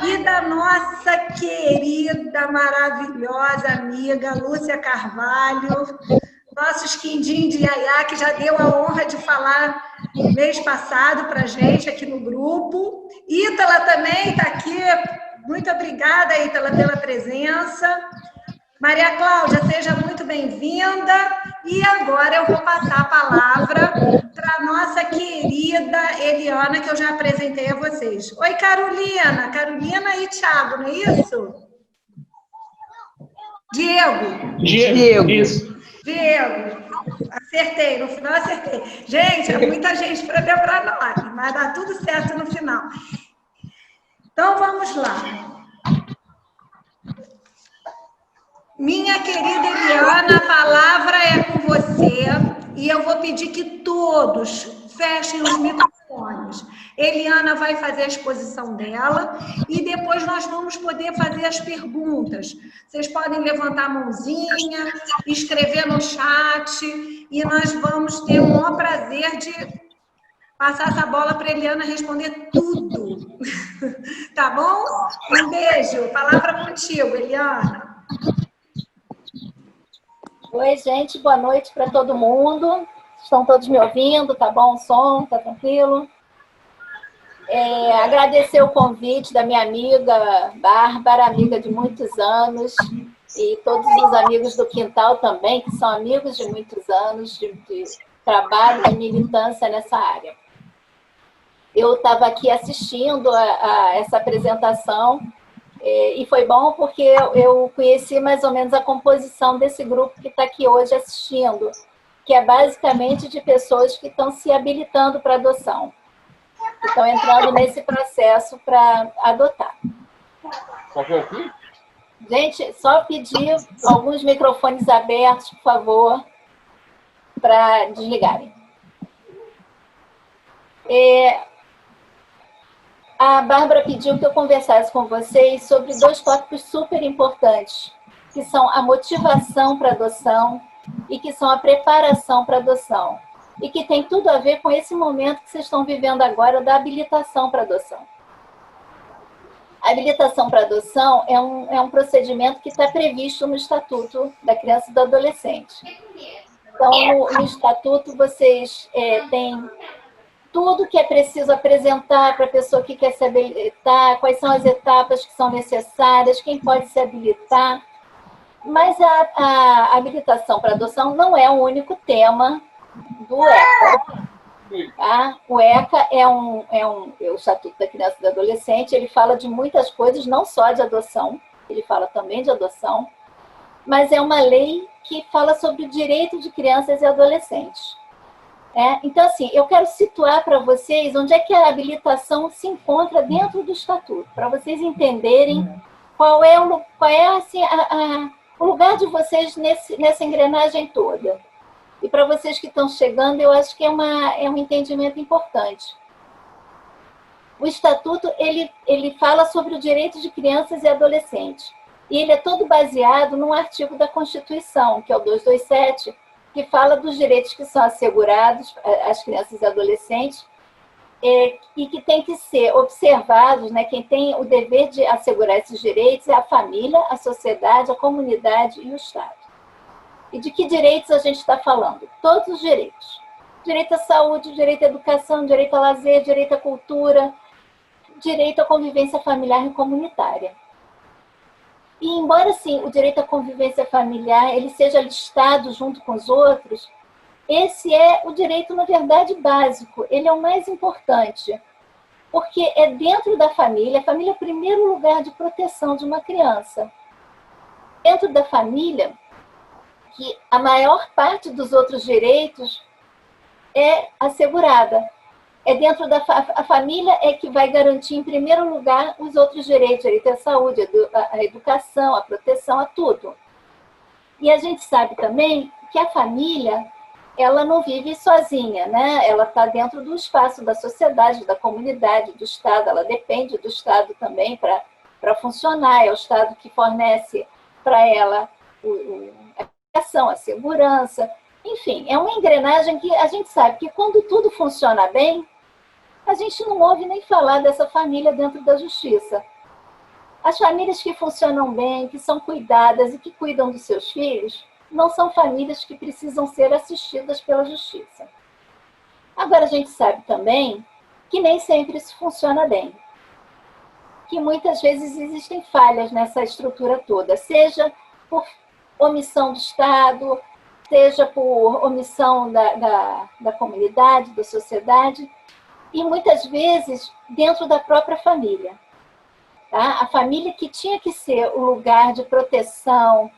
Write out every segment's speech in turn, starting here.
e da nossa querida, maravilhosa amiga Lúcia Carvalho, nossos quindim de Iaiá, que já deu a honra de falar mês passado para a gente aqui no grupo. Ítala também está aqui. Muito obrigada, Ítala, pela presença. Maria Cláudia, seja muito bem-vinda. E agora eu vou passar a palavra para a nossa querida Eliana, que eu já apresentei a vocês. Oi, Carolina. Carolina e Thiago, não é isso? Diego. Isso. Diego. Acertei, no final acertei. Gente, é muita gente para decorar nome, mas dá tudo certo no final. Então, vamos lá. Minha querida Eliana, a palavra é com você e eu vou pedir que todos fechem os microfones. Eliana vai fazer a exposição dela e depois nós vamos poder fazer as perguntas. Vocês podem levantar a mãozinha, escrever no chat e nós vamos ter o maior prazer de passar essa bola para a Eliana responder tudo. Tá bom? Um beijo. Palavra contigo, Eliana. Oi, gente, boa noite para todo mundo. Estão todos me ouvindo? Tá bom o som? Tá tranquilo? Agradecer o convite da minha amiga Bárbara, amiga de muitos anos, e todos os amigos do Quintal também, que são amigos de muitos anos de trabalho e militância nessa área. Eu estava aqui assistindo a essa apresentação, e foi bom porque eu conheci mais ou menos a composição desse grupo que está aqui hoje assistindo, que é basicamente de pessoas que estão se habilitando para adoção, que estão entrando nesse processo para adotar. Gente, só pedir alguns microfones abertos, por favor, para desligarem. A Bárbara pediu que eu conversasse com vocês sobre dois tópicos super importantes, que são a motivação para a adoção e que são a preparação para a adoção. E que tem tudo a ver com esse momento que vocês estão vivendo agora da habilitação para a adoção. A habilitação para a adoção é um procedimento que está previsto no Estatuto da Criança e do Adolescente. Então, no Estatuto, vocês têm tudo que é preciso apresentar para a pessoa que quer se habilitar, quais são as etapas que são necessárias, quem pode se habilitar. Mas a habilitação para adoção não é o único tema do ECA. Tá? O ECA é o Estatuto da Criança e do Adolescente, ele fala de muitas coisas, não só de adoção, ele fala também de adoção, mas é uma lei que fala sobre o direito de crianças e adolescentes. Então, assim, eu quero situar para vocês onde é que a habilitação se encontra dentro do Estatuto, para vocês entenderem qual é assim, o lugar de vocês nessa engrenagem toda. E para vocês que estão chegando, eu acho que é um entendimento importante. O Estatuto, ele fala sobre o direito de crianças e adolescentes. E ele é todo baseado num artigo da Constituição, que é o 227, que fala dos direitos que são assegurados às crianças e adolescentes e que tem que ser observados, né? Quem tem o dever de assegurar esses direitos é a família, a sociedade, a comunidade e o Estado. E de que direitos a gente está falando? Todos os direitos. Direito à saúde, direito à educação, direito ao lazer, direito à cultura, direito à convivência familiar e comunitária. E embora, sim, o direito à convivência familiar ele seja listado junto com os outros, esse é o direito, na verdade, básico. Ele é o mais importante, porque é dentro da família. A família é o primeiro lugar de proteção de uma criança. Dentro da família, que a maior parte dos outros direitos é assegurada. É dentro da a família é que vai garantir, em primeiro lugar, os outros direitos, direito à saúde, à educação, à proteção, a tudo. E a gente sabe também que a família, ela não vive sozinha, né? Ela está dentro do espaço da sociedade, da comunidade, do Estado, ela depende do Estado também para funcionar, é o Estado que fornece para ela a educação, a segurança, enfim, é uma engrenagem que a gente sabe que quando tudo funciona bem, a gente não ouve nem falar dessa família dentro da justiça. As famílias que funcionam bem, que são cuidadas e que cuidam dos seus filhos, não são famílias que precisam ser assistidas pela justiça. Agora, a gente sabe também que nem sempre isso funciona bem. Que muitas vezes existem falhas nessa estrutura toda, seja por omissão do Estado, seja por omissão da comunidade, da sociedade, e muitas vezes dentro da própria família. Tá? A família que tinha que ser o lugar de proteção,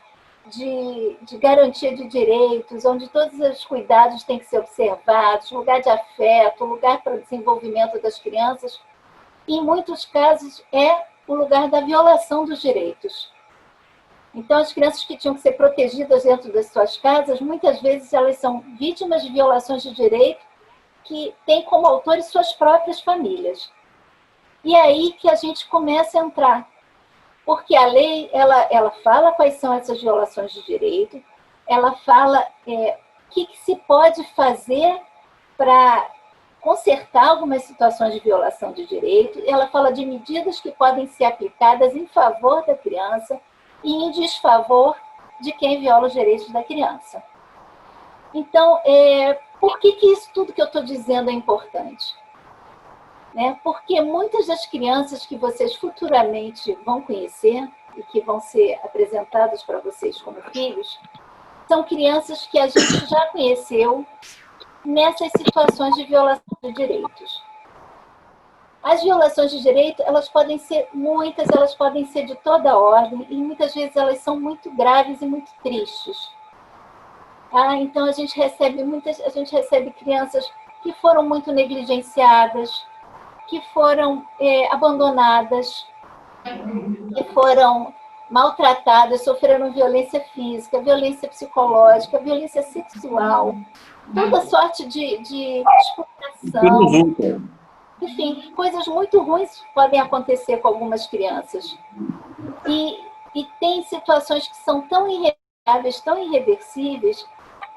de garantia de direitos, onde todos os cuidados têm que ser observados, lugar de afeto, lugar para o desenvolvimento das crianças, e, em muitos casos, é o lugar da violação dos direitos. Então, as crianças que tinham que ser protegidas dentro das suas casas, muitas vezes elas são vítimas de violações de direito que têm como autores suas próprias famílias. E é aí que a gente começa a entrar. Porque a lei, ela fala quais são essas violações de direito, ela fala o que se pode fazer para consertar algumas situações de violação de direito, ela fala de medidas que podem ser aplicadas em favor da criança e em desfavor de quem viola os direitos da criança. Então, por que isso tudo que eu estou dizendo é importante? Porque muitas das crianças que vocês futuramente vão conhecer e que vão ser apresentadas para vocês como filhos, são crianças que a gente já conheceu nessas situações de violação de direitos. As violações de direito, elas podem ser muitas, elas podem ser de toda a ordem, e muitas vezes elas são muito graves e muito tristes. Então, a gente recebe crianças que foram muito negligenciadas, que foram abandonadas, que foram maltratadas, sofreram violência física, violência psicológica, violência sexual, toda sorte de exploração. Enfim, coisas muito ruins podem acontecer com algumas crianças. E tem situações que são tão irreversíveis, tão irreversíveis,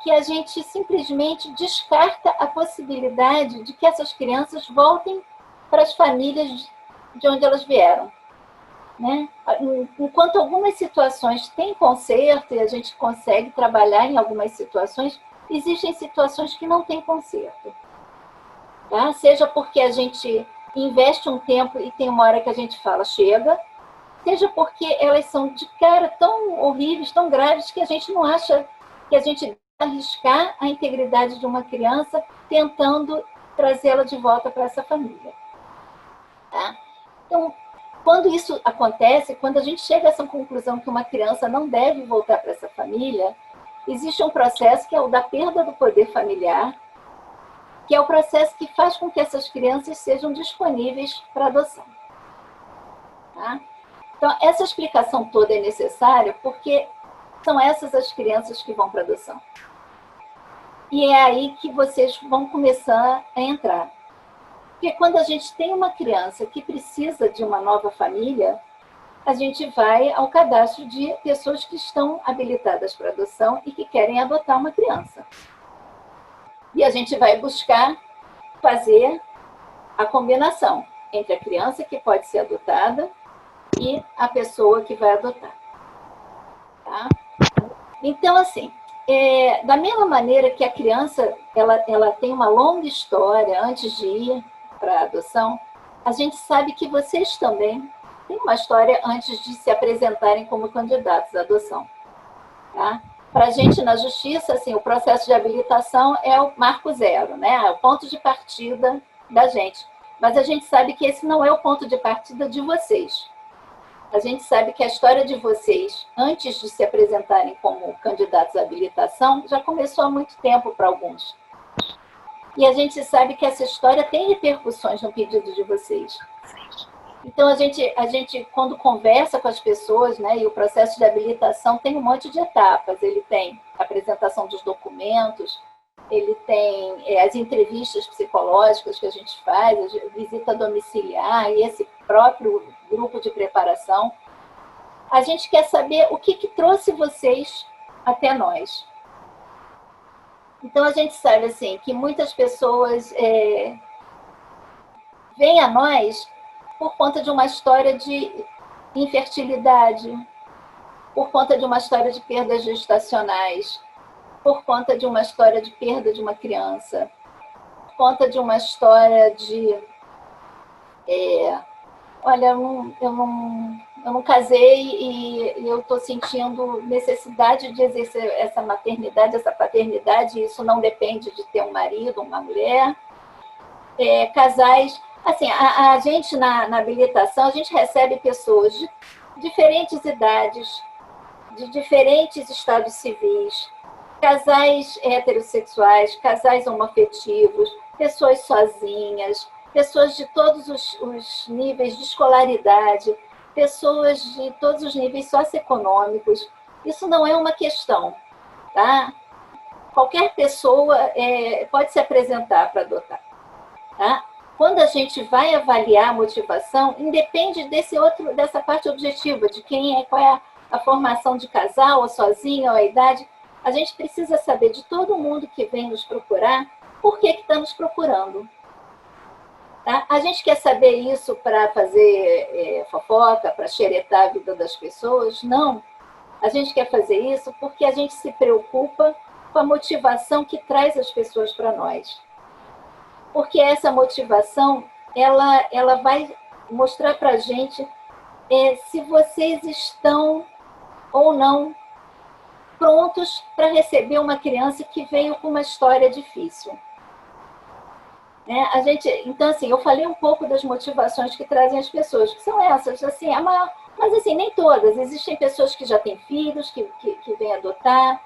que a gente simplesmente descarta a possibilidade de que essas crianças voltem para as famílias de onde elas vieram. Enquanto algumas situações têm conserto e a gente consegue trabalhar em algumas situações, existem situações que não têm conserto. Seja porque a gente investe um tempo e tem uma hora que a gente fala, chega, seja porque elas são de cara tão horríveis, tão graves, que a gente não acha que a gente deve arriscar a integridade de uma criança tentando trazê-la de volta para essa família. Então, quando isso acontece, quando a gente chega a essa conclusão que uma criança não deve voltar para essa família, existe um processo que é o da perda do poder familiar, que é o processo que faz com que essas crianças sejam disponíveis para adoção. Então, essa explicação toda é necessária porque são essas as crianças que vão para adoção. E é aí que vocês vão começar a entrar. Porque quando a gente tem uma criança que precisa de uma nova família, a gente vai ao cadastro de pessoas que estão habilitadas para adoção e que querem adotar uma criança. E a gente vai buscar fazer a combinação entre a criança que pode ser adotada e a pessoa que vai adotar. Então, assim, da mesma maneira que a criança ela tem uma longa história antes de ir para a adoção, a gente sabe que vocês também têm uma história antes de se apresentarem como candidatos à adoção. Para a gente, na justiça, assim, o processo de habilitação é o marco zero, é o ponto de partida da gente. Mas a gente sabe que esse não é o ponto de partida de vocês. A gente sabe que a história de vocês, antes de se apresentarem como candidatos à habilitação, já começou há muito tempo para alguns. E a gente sabe que essa história tem repercussões no pedido de vocês. Então, a gente quando conversa com as pessoas, e o processo de habilitação tem um monte de etapas. Ele tem a apresentação dos documentos, ele tem as entrevistas psicológicas que a gente faz, a visita domiciliar e esse próprio grupo de preparação. A gente quer saber o que trouxe vocês até nós. Então, a gente sabe assim, que muitas pessoas vêm a nós por conta de uma história de infertilidade, por conta de uma história de perdas gestacionais, por conta de uma história de perda de uma criança, por conta de uma história de... olha, eu não casei e eu estou sentindo necessidade de exercer essa maternidade, essa paternidade, e isso não depende de ter um marido, uma mulher. Casais... Assim, a gente, na habilitação, a gente recebe pessoas de diferentes idades, de diferentes estados civis, casais heterossexuais, casais homoafetivos, pessoas sozinhas, pessoas de todos os níveis de escolaridade, pessoas de todos os níveis socioeconômicos. Isso não é uma questão, tá? Qualquer pessoa pode se apresentar para adotar, tá? Quando a gente vai avaliar a motivação, independe dessa parte objetiva, de qual é a formação de casal, ou sozinho, ou a idade, a gente precisa saber de todo mundo que vem nos procurar, por que estamos procurando. Tá? A gente quer saber isso para fazer fofoca, para xeretar a vida das pessoas? Não. A gente quer fazer isso porque a gente se preocupa com a motivação que traz as pessoas para nós. Porque essa motivação, ela vai mostrar para a gente se vocês estão ou não prontos para receber uma criança que veio com uma história difícil. Então, assim, eu falei um pouco das motivações que trazem as pessoas, que são essas, assim, mas assim, nem todas. Existem pessoas que já têm filhos, que vêm adotar,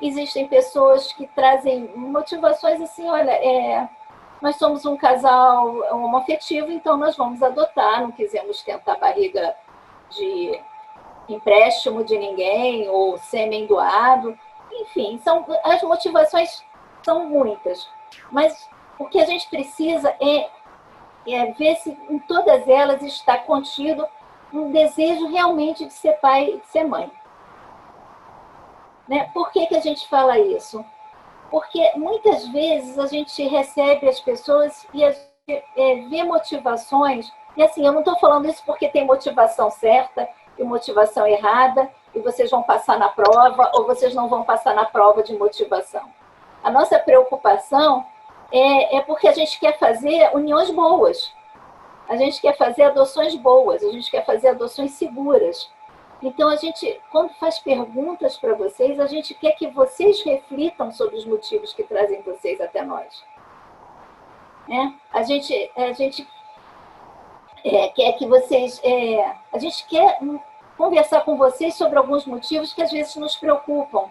existem pessoas que trazem motivações assim, olha, nós somos um casal homoafetivo, então nós vamos adotar, não quisemos tentar barriga de empréstimo de ninguém, ou sêmen doado, enfim, as motivações são muitas, mas o que a gente precisa é ver se em todas elas está contido um desejo realmente de ser pai e de ser mãe. Né? Por que a gente fala isso? Porque muitas vezes a gente recebe as pessoas e a gente vê motivações, e assim, eu não estou falando isso porque tem motivação certa e motivação errada, e vocês vão passar na prova, ou vocês não vão passar na prova de motivação. A nossa preocupação é porque a gente quer fazer uniões boas, a gente quer fazer adoções boas, a gente quer fazer adoções seguras. Então, a gente, quando faz perguntas para vocês, a gente quer que vocês reflitam sobre os motivos que trazem vocês até nós. A gente quer que vocês... a gente quer conversar com vocês sobre alguns motivos que às vezes nos preocupam.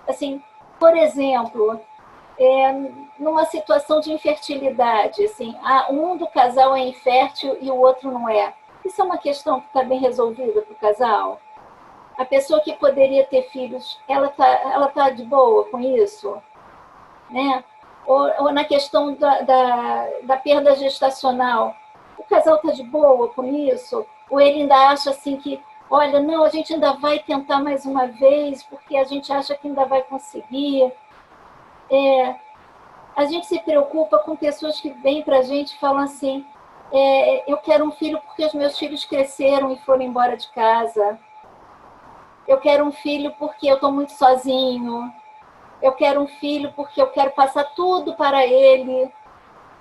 Assim, por exemplo, numa situação de infertilidade, assim, um do casal é infértil e o outro não é. Isso é uma questão que está bem resolvida para o casal? A pessoa que poderia ter filhos, ela tá de boa com isso? Né? Ou na questão da perda gestacional, o casal está de boa com isso? Ou ele ainda acha assim que, olha, não, a gente ainda vai tentar mais uma vez, porque a gente acha que ainda vai conseguir? A gente se preocupa com pessoas que vêm para a gente e falam assim, eu quero um filho porque os meus filhos cresceram e foram embora de casa. Eu quero um filho porque eu estou muito sozinho. Eu quero um filho porque eu quero passar tudo para ele.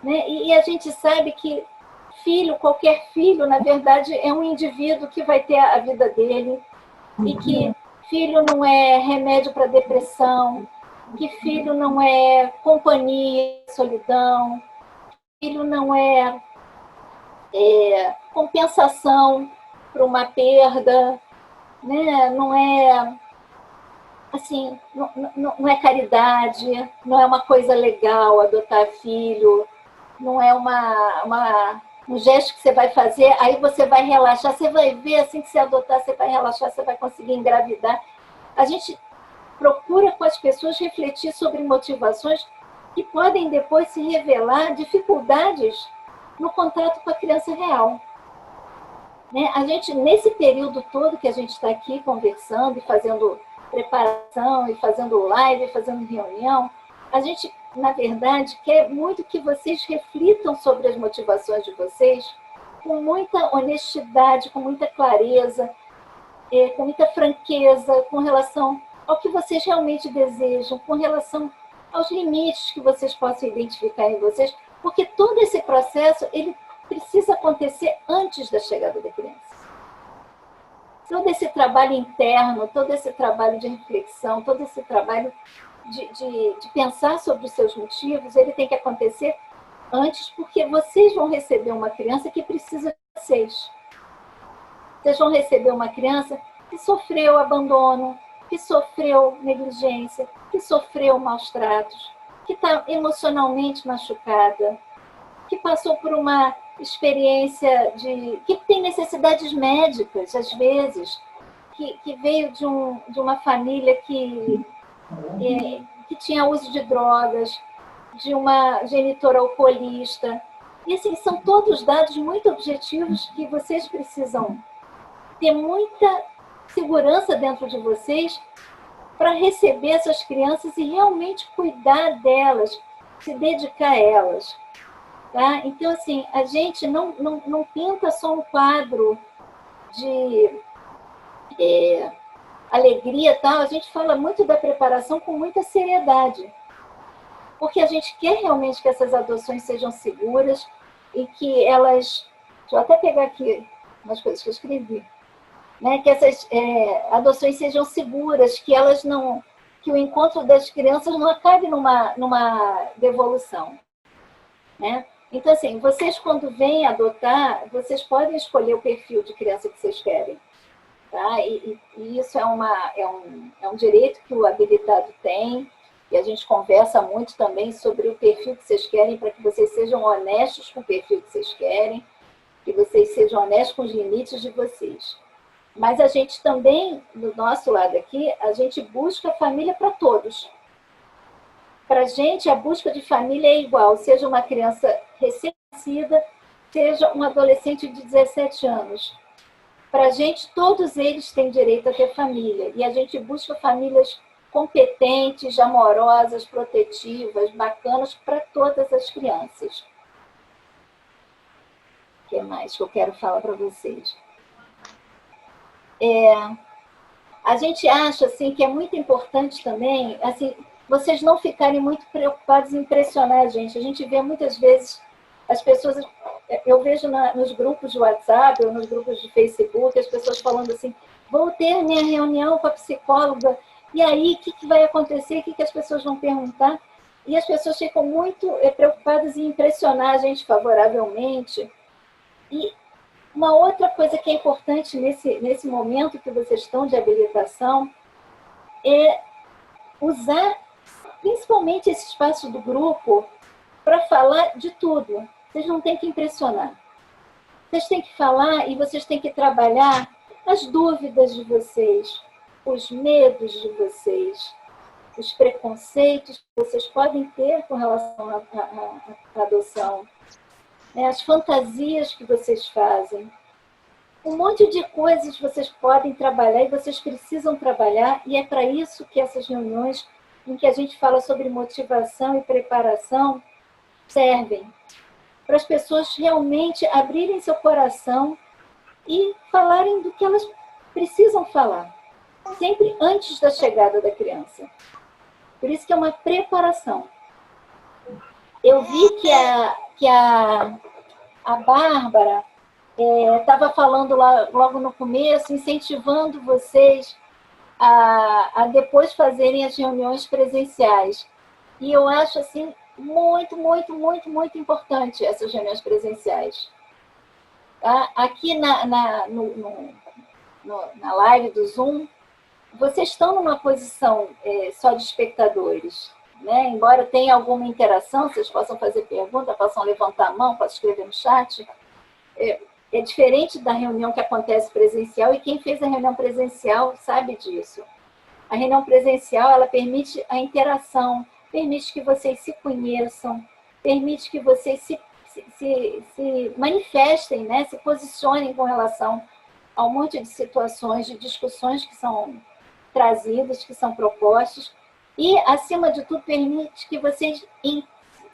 Né? E a gente sabe que qualquer filho, na verdade, é um indivíduo que vai ter a vida dele. E que filho não é remédio para depressão, que filho não é companhia, solidão, filho não é compensação para uma perda, né? Não é assim, não é caridade, não é uma coisa legal adotar filho, não é um gesto que você vai fazer, aí você vai relaxar, você vai ver assim que você adotar, você vai relaxar, você vai conseguir engravidar. A gente procura com as pessoas refletir sobre motivações que podem depois se revelar dificuldades no contato com a criança real. Né? A gente, nesse período todo que a gente está aqui conversando e fazendo preparação, e fazendo live, fazendo reunião, a gente, na verdade, quer muito que vocês reflitam sobre as motivações de vocês, com muita honestidade, com muita clareza, com muita franqueza com relação ao que vocês realmente desejam, com relação aos limites que vocês possam identificar em vocês, porque todo esse processo ele precisa acontecer antes da chegada da criança. Todo esse trabalho interno, todo esse trabalho de reflexão, todo esse trabalho de pensar sobre os seus motivos, ele tem que acontecer antes, porque vocês vão receber uma criança que precisa de vocês. Vocês vão receber uma criança que sofreu abandono, que sofreu negligência, que sofreu maus tratos, que está emocionalmente machucada, que passou por uma experiência que tem necessidades médicas, às vezes, que veio de uma família que tinha uso de drogas, de uma genitora alcoolista. E, assim, são todos dados muito objetivos que vocês precisam ter muita segurança dentro de vocês para receber essas crianças e realmente cuidar delas, se dedicar a elas. Tá? Então, assim, a gente não pinta só um quadro de alegria e tal, a gente fala muito da preparação com muita seriedade, porque a gente quer realmente que essas adoções sejam seguras e que elas... Deixa eu até pegar aqui umas coisas que eu escrevi. Né, que essas adoções sejam seguras, que elas não, que o encontro das crianças não acabe numa devolução, né? Então, assim, vocês quando vêm adotar, vocês podem escolher o perfil de criança que vocês querem, tá? E isso é um direito que o habilitado tem, e a gente conversa muito também sobre o perfil que vocês querem, para que vocês sejam honestos com o perfil que vocês querem, que vocês sejam honestos com os limites de vocês. Mas a gente também, do nosso lado aqui, a gente busca família para todos. Para a gente, a busca de família é igual, seja uma criança recém-nascida, seja um adolescente de 17 anos. Para a gente, todos eles têm direito a ter família. E a gente busca famílias competentes, amorosas, protetivas, bacanas para todas as crianças. O que mais que eu quero falar para vocês? A gente acha assim, que é muito importante também assim, vocês não ficarem muito preocupados em impressionar a gente. A gente vê muitas vezes as pessoas... Eu vejo nos grupos de WhatsApp ou nos grupos de Facebook as pessoas falando assim, vou ter minha reunião com a psicóloga, e aí o que vai acontecer? O que as pessoas vão perguntar? E as pessoas ficam muito preocupadas em impressionar a gente favoravelmente. E uma outra coisa que é importante nesse momento que vocês estão de habilitação é usar principalmente esse espaço do grupo para falar de tudo. Vocês não têm que impressionar. Vocês têm que falar e vocês têm que trabalhar as dúvidas de vocês, os medos de vocês, os preconceitos que vocês podem ter com relação à adoção, as fantasias que vocês fazem. Um monte de coisas vocês podem trabalhar e vocês precisam trabalhar, e é para isso que essas reuniões em que a gente fala sobre motivação e preparação servem. Para as pessoas realmente abrirem seu coração e falarem do que elas precisam falar, sempre antes da chegada da criança. Por isso que é uma preparação. Eu vi que a Bárbara estava falando logo no começo, incentivando vocês a depois fazerem as reuniões presenciais. E eu acho assim, muito, muito, muito, muito importante essas reuniões presenciais. Tá? Aqui na live do Zoom, vocês estão numa posição só de espectadores, né? Embora tenha alguma interação, vocês possam fazer pergunta, possam levantar a mão, possam escrever no chat. É diferente da reunião que acontece presencial, e quem fez a reunião presencial sabe disso. A reunião presencial, ela permite a interação, permite que vocês se conheçam, permite que vocês se manifestem, né? Se posicionem com relação a um monte de situações, de discussões que são trazidas, que são propostas, e, acima de tudo, permite que vocês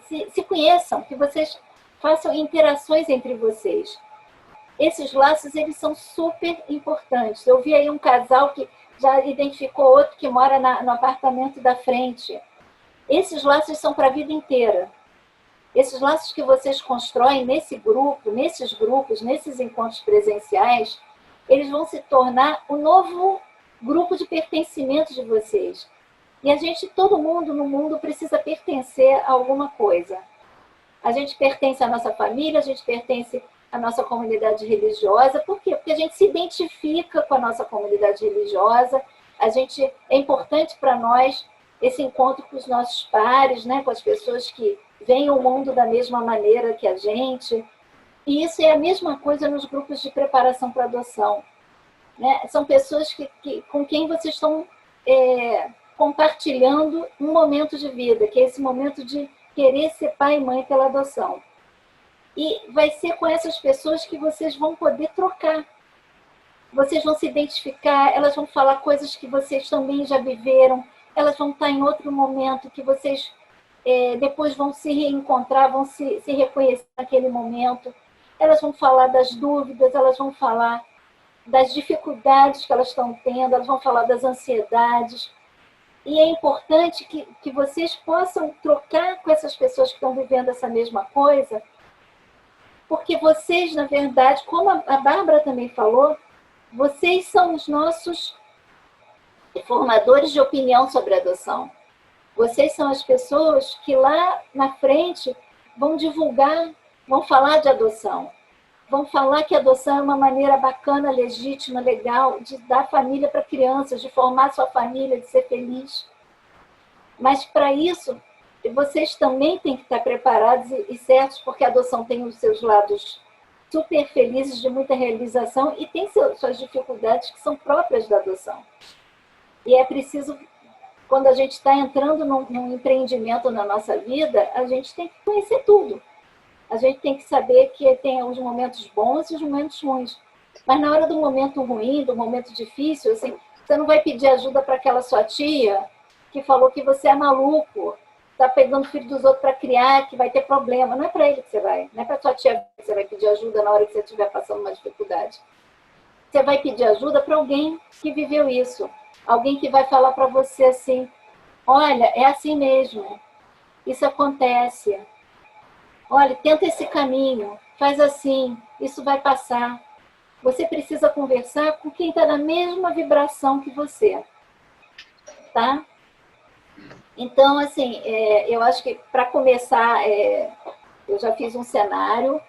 se conheçam, que vocês façam interações entre vocês. esses laços, eles são super importantes. Eu vi aí um casal que já identificou outro que mora no apartamento da frente. Esses laços são para a vida inteira. Esses laços que vocês constroem nesse grupo, nesses grupos, nesses encontros presenciais, eles vão se tornar o novo grupo de pertencimento de vocês. E a gente, todo mundo no mundo precisa pertencer a alguma coisa. A gente pertence à nossa família, a gente pertence à nossa comunidade religiosa. Por quê? Porque a gente se identifica com a nossa comunidade religiosa, é importante para nós esse encontro com os nossos pares, né? Com as pessoas que veem o mundo da mesma maneira que a gente. E isso é a mesma coisa nos grupos de preparação para adoção. Né? São pessoas com quem vocês estão compartilhando um momento de vida, que é esse momento de querer ser pai e mãe pela adoção. E vai ser com essas pessoas que vocês vão poder trocar. Vocês vão se identificar, elas vão falar coisas que vocês também já viveram, elas vão estar em outro momento que vocês depois vão se reencontrar, vão se reconhecer naquele momento. Elas vão falar das dúvidas, elas vão falar das dificuldades que elas estão tendo, elas vão falar das ansiedades. E é importante que vocês possam trocar com essas pessoas que estão vivendo essa mesma coisa, porque vocês, na verdade, como a Bárbara também falou, vocês são os nossos formadores de opinião sobre a adoção. Vocês são as pessoas que lá na frente vão divulgar, vão falar de adoção. Vão falar que a adoção é uma maneira bacana, legítima, legal, de dar família para crianças, de formar sua família, de ser feliz. Mas, para isso, vocês também têm que estar preparados e certos, porque a adoção tem os seus lados super felizes, de muita realização, e tem suas dificuldades que são próprias da adoção. E é preciso, quando a gente está entrando num empreendimento na nossa vida, a gente tem que conhecer tudo. A gente tem que saber que tem os momentos bons e os momentos ruins. Mas na hora do momento ruim, do momento difícil, assim, você não vai pedir ajuda para aquela sua tia que falou que você é maluco, está pegando o filho dos outros para criar, que vai ter problema. Não é para ele que você vai, não é para sua tia que você vai pedir ajuda na hora que você estiver passando uma dificuldade. Você vai pedir ajuda para alguém que viveu isso. Alguém que vai falar para você assim, olha, é assim mesmo, isso acontece. Olha, tenta esse caminho, faz assim, isso vai passar. Você precisa conversar com quem está na mesma vibração que você. Tá? Então, assim, eu acho que para começar, eu já fiz um cenário,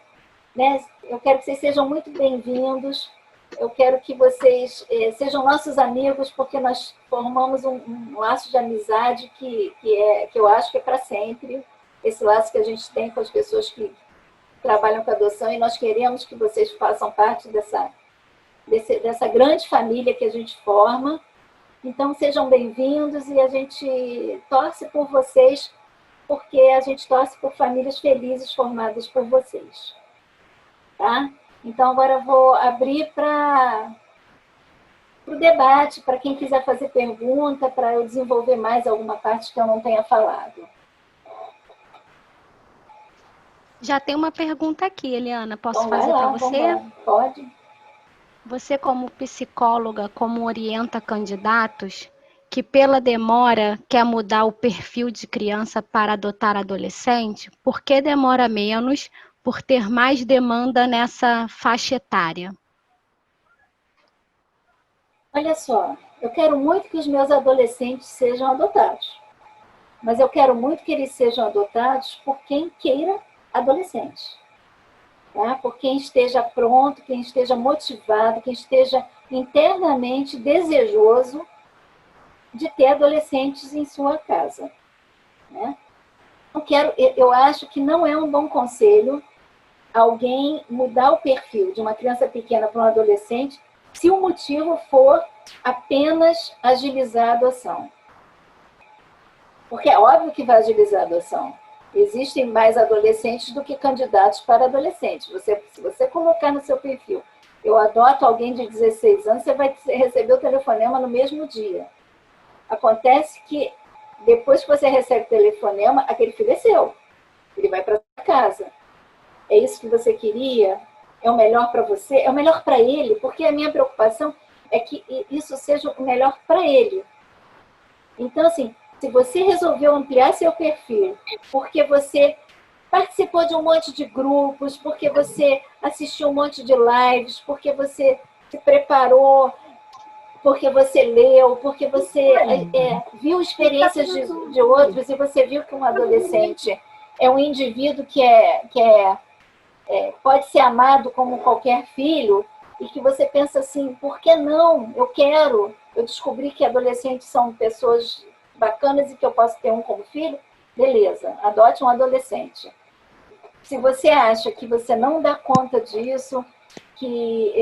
né? Eu quero que vocês sejam muito bem-vindos. Eu quero que vocês sejam nossos amigos, porque nós formamos um laço de amizade que eu acho que é para sempre. Esse laço que a gente tem com as pessoas que trabalham com adoção, e nós queremos que vocês façam parte dessa grande família que a gente forma. Então, sejam bem-vindos, e a gente torce por vocês, porque a gente torce por famílias felizes formadas por vocês. Tá? Então, agora eu vou abrir para o debate, para quem quiser fazer pergunta, para eu desenvolver mais alguma parte que eu não tenha falado. Já tem uma pergunta aqui, Eliana. Posso Então, fazer para você? Pode. Você, como psicóloga, como orienta candidatos que pela demora quer mudar o perfil de criança para adotar adolescente, por que demora menos por ter mais demanda nessa faixa etária? Olha só, eu quero muito que os meus adolescentes sejam adotados, mas eu quero muito que eles sejam adotados por quem queira adolescente. Tá? Por quem esteja pronto, quem esteja motivado, quem esteja internamente desejoso de ter adolescentes em sua casa. Né? Eu acho que não é um bom conselho alguém mudar o perfil de uma criança pequena para um adolescente se o motivo for apenas agilizar a adoção. Porque é óbvio que vai agilizar a adoção. Existem mais adolescentes do que candidatos para adolescentes. Se você colocar no seu perfil, eu adoto alguém de 16 anos, você vai receber o telefonema no mesmo dia. Acontece que, depois que você recebe o telefonema, aquele filho é seu. Ele vai para sua casa. É isso que você queria? é o melhor para você, é o melhor para ele, porque a minha preocupação é que isso seja o melhor para ele. Então, assim, se você resolveu ampliar seu perfil, porque você participou de um monte de grupos, porque você assistiu um monte de lives, porque você se preparou, porque você leu, porque você viu experiências de outros e você viu que um adolescente é um indivíduo que pode ser amado como qualquer filho, e que você pensa assim, por que não? Eu descobri que adolescentes são pessoas bacanas e que eu posso ter um como filho, beleza, adote um adolescente. Se você acha que você não dá conta disso, que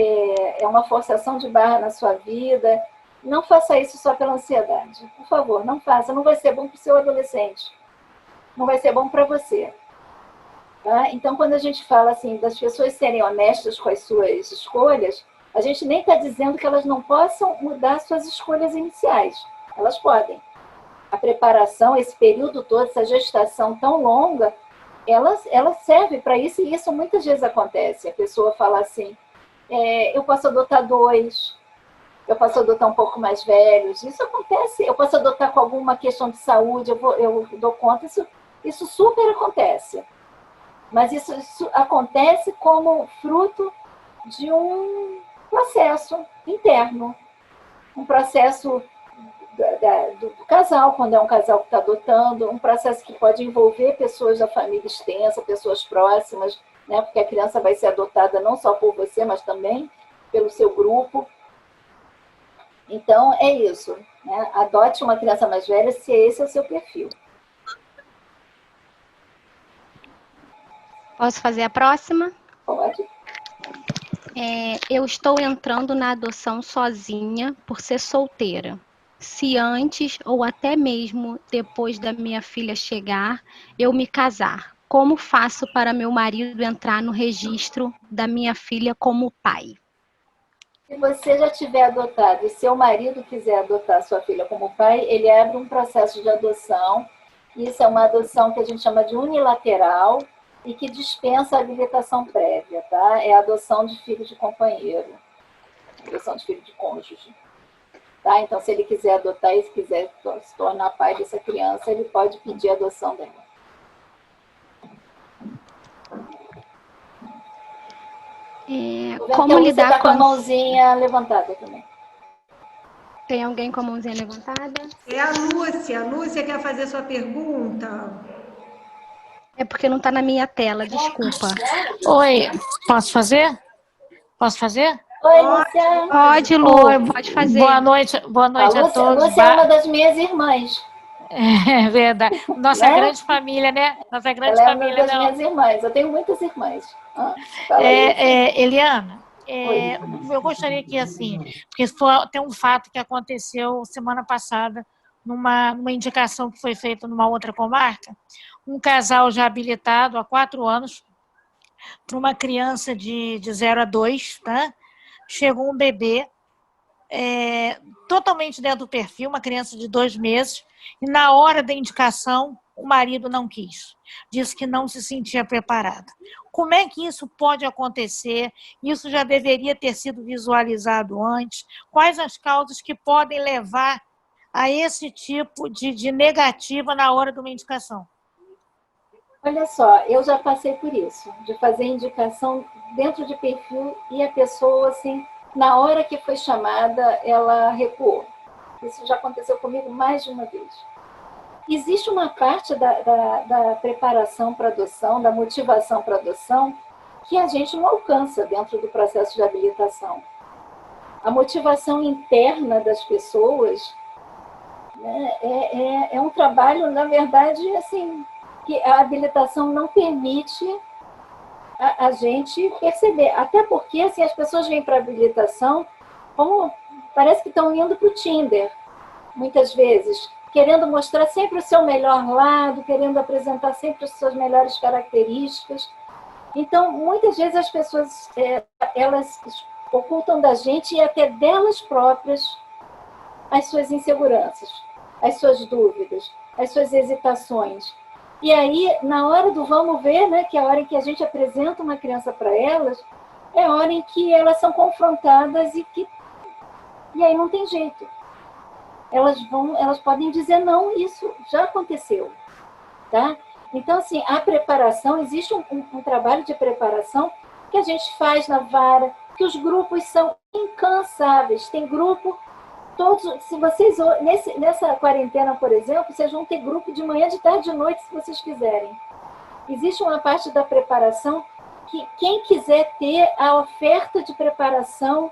é uma forçação de barra na sua vida, não faça isso só pela ansiedade. Por favor, não faça. Não vai ser bom para o seu adolescente. Não vai ser bom para você. Tá? Então, quando a gente fala assim, das pessoas serem honestas com as suas escolhas, a gente nem está dizendo que elas não possam mudar suas escolhas iniciais. Elas podem. A preparação, esse período todo, essa gestação tão longa, ela serve para isso, e isso muitas vezes acontece. A pessoa fala assim, eu posso adotar 2, eu posso adotar um pouco mais velhos. Isso acontece. Eu posso adotar com alguma questão de saúde, eu dou conta. Isso super acontece. Mas isso acontece como fruto de um processo interno. Um processo do casal, quando é um casal que está adotando, um processo que pode envolver pessoas da família extensa, pessoas próximas, né? Porque a criança vai ser adotada não só por você, mas também pelo seu grupo. Então, é isso. Né? Adote uma criança mais velha se esse é o seu perfil. Posso fazer a próxima? Pode. Eu estou entrando na adoção sozinha por ser solteira. Se antes ou até mesmo depois da minha filha chegar, eu me casar, como faço para meu marido entrar no registro da minha filha como pai? Se você já tiver adotado e seu marido quiser adotar sua filha como pai, ele abre um processo de adoção. Isso é uma adoção que a gente chama de unilateral e que dispensa a habilitação prévia, tá? É a adoção de filho de companheiro, adoção de filho de cônjuge. Tá? Então, se ele quiser adotar e se quiser se tornar pai dessa criança, ele pode pedir a adoção dela. Como lidar tá com a mãozinha levantada também. Tem alguém com a mãozinha levantada? É a Lúcia. A Lúcia quer fazer sua pergunta. É porque não está na minha tela, desculpa. Oi, posso fazer? Posso fazer? Oi, Lúcia. Pode, Lu, pode fazer. Boa noite a todos. Lúcia é uma das minhas irmãs. É verdade. Nossa grande família, né? Nossa grande Ela família. É uma das minhas irmãs. Eu tenho muitas irmãs. Eliana, eu gostaria que, assim, porque tem um fato que aconteceu semana passada, numa indicação que foi feita numa outra comarca, um casal já habilitado há 4 anos, para uma criança de 0 a 2, tá? Chegou um bebê totalmente dentro do perfil, uma criança de 2 meses, e na hora da indicação, o marido não quis. Disse que não se sentia preparado. Como é que isso pode acontecer? Isso já deveria ter sido visualizado antes? Quais as causas que podem levar a esse tipo de negativa na hora de uma indicação? Olha só, eu já passei por isso, de fazer indicação dentro de perfil e a pessoa, assim, na hora que foi chamada, ela recuou. Isso já aconteceu comigo mais de uma vez. Existe uma parte da preparação para adoção, da motivação para adoção, que a gente não alcança dentro do processo de habilitação. A motivação interna das pessoas, né, é um trabalho, na verdade, assim, que a habilitação não permite a gente perceber. Até porque, assim, as pessoas vêm para a habilitação como parece que estão indo para o Tinder, muitas vezes, querendo mostrar sempre o seu melhor lado, querendo apresentar sempre as suas melhores características. Então, muitas vezes as pessoas elas ocultam da gente e até delas próprias as suas inseguranças, as suas dúvidas, as suas hesitações. E aí, na hora do vamos ver, né, que é a hora em que a gente apresenta uma criança para elas, é a hora em que elas são confrontadas e aí não tem jeito. Elas podem dizer, não, isso já aconteceu, tá? Então, assim, a preparação, existe um trabalho de preparação que a gente faz na vara, que os grupos são incansáveis. Tem grupo, todos, se vocês, nessa quarentena, por exemplo, vocês vão ter grupo de manhã, de tarde, de noite, se vocês quiserem. Existe uma parte da preparação que quem quiser ter, a oferta de preparação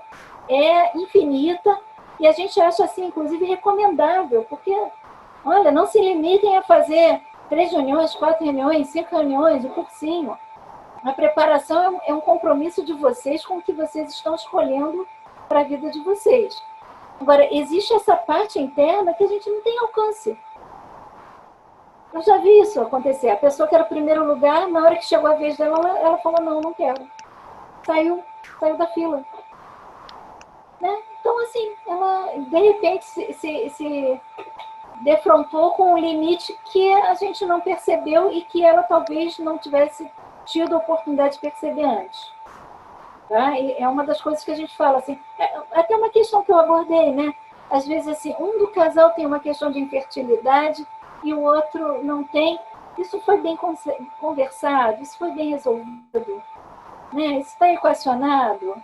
é infinita, e a gente acha, assim, inclusive, recomendável, porque, olha, não se limitem a fazer 3 reuniões, 4 reuniões, 5 reuniões, um cursinho. A preparação é um compromisso de vocês com o que vocês estão escolhendo para a vida de vocês. Agora, existe essa parte interna que a gente não tem alcance. Eu já vi isso acontecer. A pessoa que era o primeiro lugar, na hora que chegou a vez dela, ela falou, não, não quero. Saiu da fila. Né? Então, assim, ela, de repente, se defrontou com um limite que a gente não percebeu e que ela talvez não tivesse tido a oportunidade de perceber antes. Tá? E é uma das coisas que a gente fala, assim, até uma questão que eu abordei, né? Às vezes, assim, um do casal tem uma questão de infertilidade e o outro não tem. Isso foi bem conversado, isso foi bem resolvido, né? Isso está equacionado.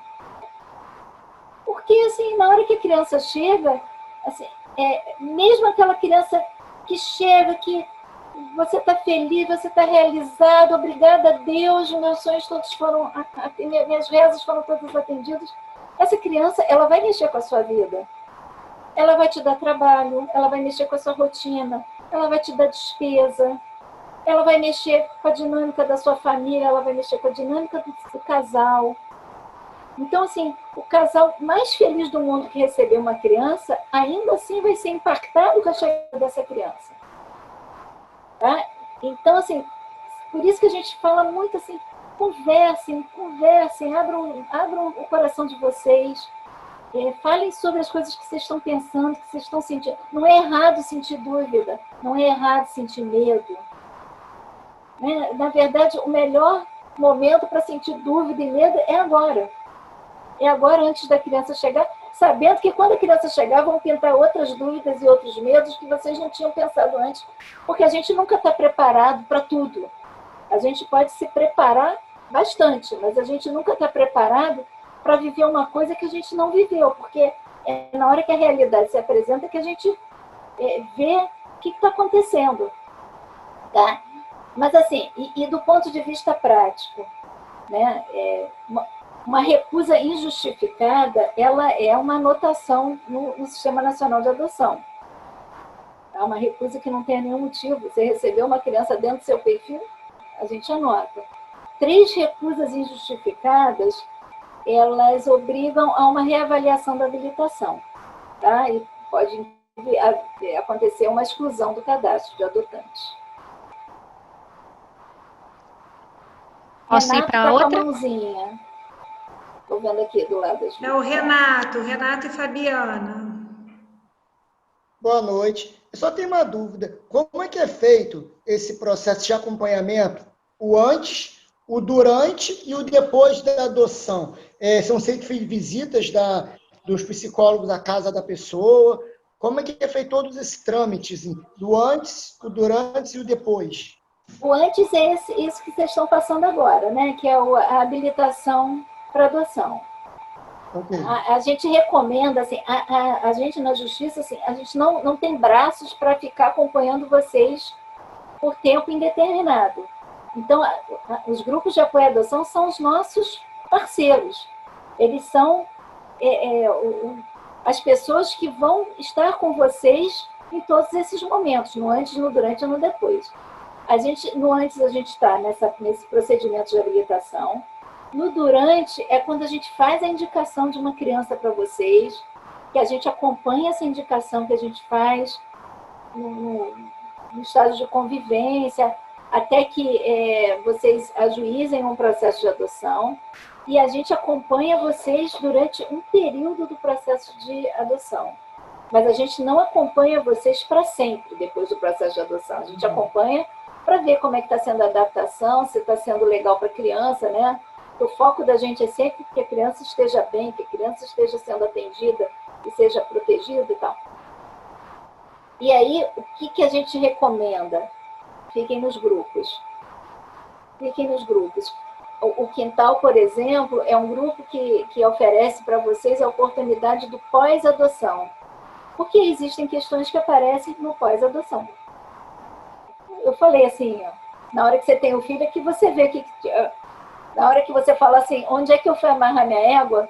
Porque, assim, na hora que a criança chega, assim, mesmo aquela criança que chega, que você está feliz, você está realizado, obrigada a Deus, meus sonhos todos foram, minhas rezas foram todas atendidas. Essa criança, ela vai mexer com a sua vida. Ela vai te dar trabalho, ela vai mexer com a sua rotina, ela vai te dar despesa, ela vai mexer com a dinâmica da sua família, ela vai mexer com a dinâmica do casal. Então, assim, o casal mais feliz do mundo que recebeu uma criança, ainda assim vai ser impactado com a chegada dessa criança. Tá? Então, assim, por isso que a gente fala muito assim, conversem, abram o coração de vocês, falem sobre as coisas que vocês estão pensando, que vocês estão sentindo. Não é errado sentir dúvida, não é errado sentir medo. Né? Na verdade, o melhor momento para sentir dúvida e medo é agora. É agora, antes da criança chegar, sabendo que quando a criança chegar, vão pintar outras dúvidas e outros medos que vocês não tinham pensado antes, porque a gente nunca está preparado para tudo. A gente pode se preparar bastante, mas a gente nunca está preparado para viver uma coisa que a gente não viveu, porque é na hora que a realidade se apresenta que a gente vê o que está acontecendo. Tá? Mas, assim, e do ponto de vista prático, né, uma recusa injustificada, ela é uma anotação no Sistema Nacional de Adoção. É uma recusa que não tem nenhum motivo. Você recebeu uma criança dentro do seu perfil, a gente anota. 3 recusas injustificadas, elas obrigam a uma reavaliação da habilitação. Tá? E pode acontecer uma exclusão do cadastro de adotantes. Posso ir para outra? Mãozinha. Estou vendo aqui do lado das É o Renato e Fabiana. Boa noite. Eu só tenho uma dúvida. Como é que é feito esse processo de acompanhamento? O antes, o durante e o depois da adoção? São feitas visitas dos psicólogos à casa da pessoa? Como é que é feito todos esses trâmites? Do antes, o durante e o depois? O antes é isso que vocês estão passando agora, né? Que é a habilitação para adoção. Okay. A gente recomenda, assim, a gente na justiça, assim, a gente não tem braços para ficar acompanhando vocês por tempo indeterminado. Então, os grupos de apoio à adoção são os nossos parceiros. Eles são as pessoas que vão estar com vocês em todos esses momentos, no antes, no durante e no depois. No antes, a gente está nesse procedimento de habilitação. No durante, é quando a gente faz a indicação de uma criança para vocês, que a gente acompanha essa indicação que a gente faz no estágio de convivência, até que vocês ajuizem um processo de adoção, e a gente acompanha vocês durante um período do processo de adoção. Mas a gente não acompanha vocês para sempre depois do processo de adoção. A gente acompanha para ver como é que está sendo a adaptação, se está sendo legal para a criança, né? O foco da gente é sempre que a criança esteja bem, que a criança esteja sendo atendida e seja protegida e tal. E aí, o que a gente recomenda? Fiquem nos grupos. Fiquem nos grupos. O Quintal, por exemplo, é um grupo que oferece para vocês a oportunidade do pós-adoção. Porque existem questões que aparecem no pós-adoção. Eu falei assim, ó, na hora que você tem o filho, é que você vê que... Na hora que você fala assim, onde é que eu fui amarrar minha égua?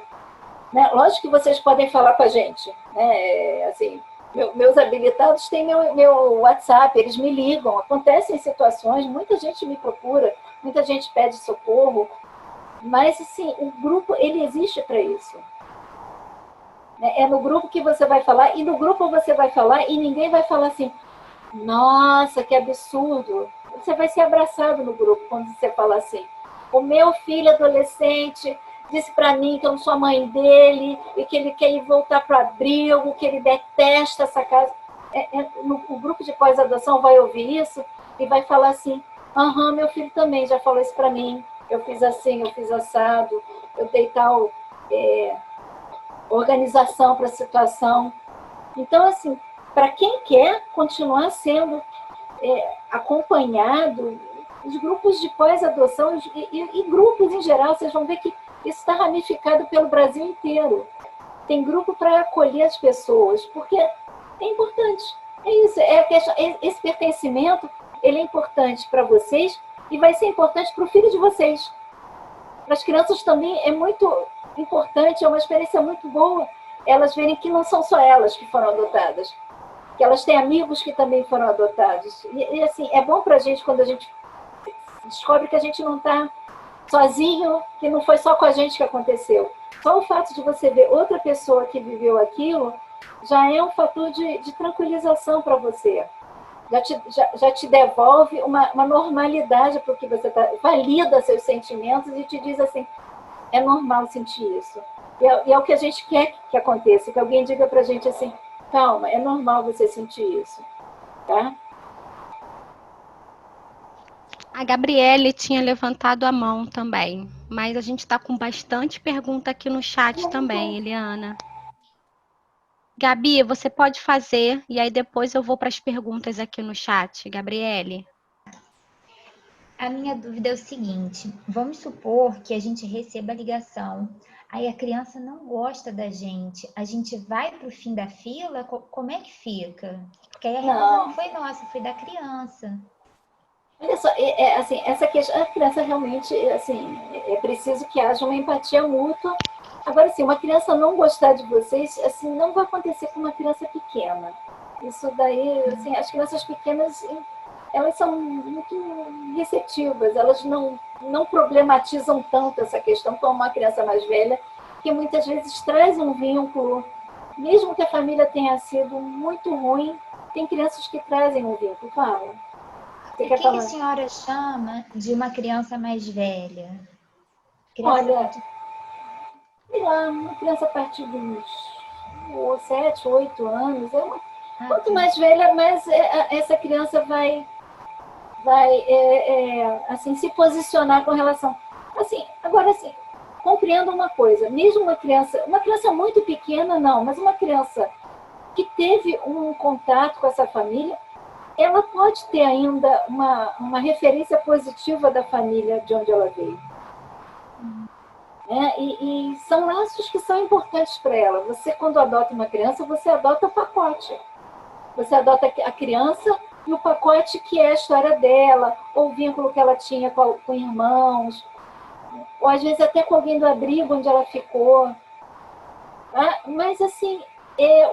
Né? Lógico que vocês podem falar com a gente. Né? Assim, meus habilitados têm meu WhatsApp, eles me ligam. Acontecem situações, muita gente me procura, muita gente pede socorro. Mas, assim, o grupo, ele existe para isso. É no grupo que você vai falar, e no grupo você vai falar, e ninguém vai falar assim, nossa, que absurdo. Você vai ser abraçado no grupo quando você fala assim, o meu filho adolescente disse para mim que eu não sou a mãe dele e que ele quer ir voltar para o abrigo, que ele detesta essa casa. O grupo de pós-adoção vai ouvir isso e vai falar assim, aham, meu filho também já falou isso para mim, eu fiz assim, eu fiz assado, eu dei tal organização para a situação. Então, assim, para quem quer continuar sendo acompanhado, os grupos de pós-adoção e grupos em geral, vocês vão ver que isso está ramificado pelo Brasil inteiro. Tem grupo para acolher as pessoas, porque é importante. É isso, esse pertencimento, ele é importante para vocês e vai ser importante para o filho de vocês. Para as crianças também é muito importante, é uma experiência muito boa elas verem que não são só elas que foram adotadas, que elas têm amigos que também foram adotados. E assim, é bom para a gente quando a gente descobre que a gente não está sozinho, que não foi só com a gente que aconteceu. Só o fato de você ver outra pessoa que viveu aquilo já é um fator de tranquilização para você. Já te devolve uma normalidade para o que você está... Valida seus sentimentos e te diz assim, é normal sentir isso. E é o que a gente quer que aconteça, que alguém diga para a gente assim, calma, é normal você sentir isso. Tá? A Gabriele tinha levantado a mão também, mas a gente está com bastante pergunta aqui no chat também, Eliana. Gabi, você pode fazer, e aí depois eu vou para as perguntas aqui no chat. Gabriele. A minha dúvida é o seguinte, vamos supor que a gente receba a ligação, aí a criança não gosta da gente, a gente vai para o fim da fila, como é que fica? Porque aí a resposta não foi nossa, foi da criança. Olha só, assim, essa questão, a criança realmente, assim, é preciso que haja uma empatia mútua. Agora, assim, uma criança não gostar de vocês, assim, não vai acontecer com uma criança pequena. Isso daí, assim, as crianças pequenas, elas são muito receptivas, elas não problematizam tanto essa questão como uma criança mais velha, que muitas vezes traz um vínculo, mesmo que a família tenha sido muito ruim, tem crianças que trazem um vínculo, fala. O que a senhora chama de uma criança mais velha? Olha, sei lá, uma criança a partir dos 7, 8 anos, quanto mais velha, mais essa criança vai assim, se posicionar com relação... Assim, agora, assim, compreendo uma coisa, mesmo uma criança muito pequena, não, mas uma criança que teve um contato com essa família, ela pode ter ainda uma referência positiva da família de onde ela veio. E são laços que são importantes para ela. Você, quando adota uma criança, você adota o pacote. Você adota a criança e o pacote que é a história dela, ou o vínculo que ela tinha com irmãos, ou às vezes até com alguém do abrigo onde ela ficou. Mas, assim,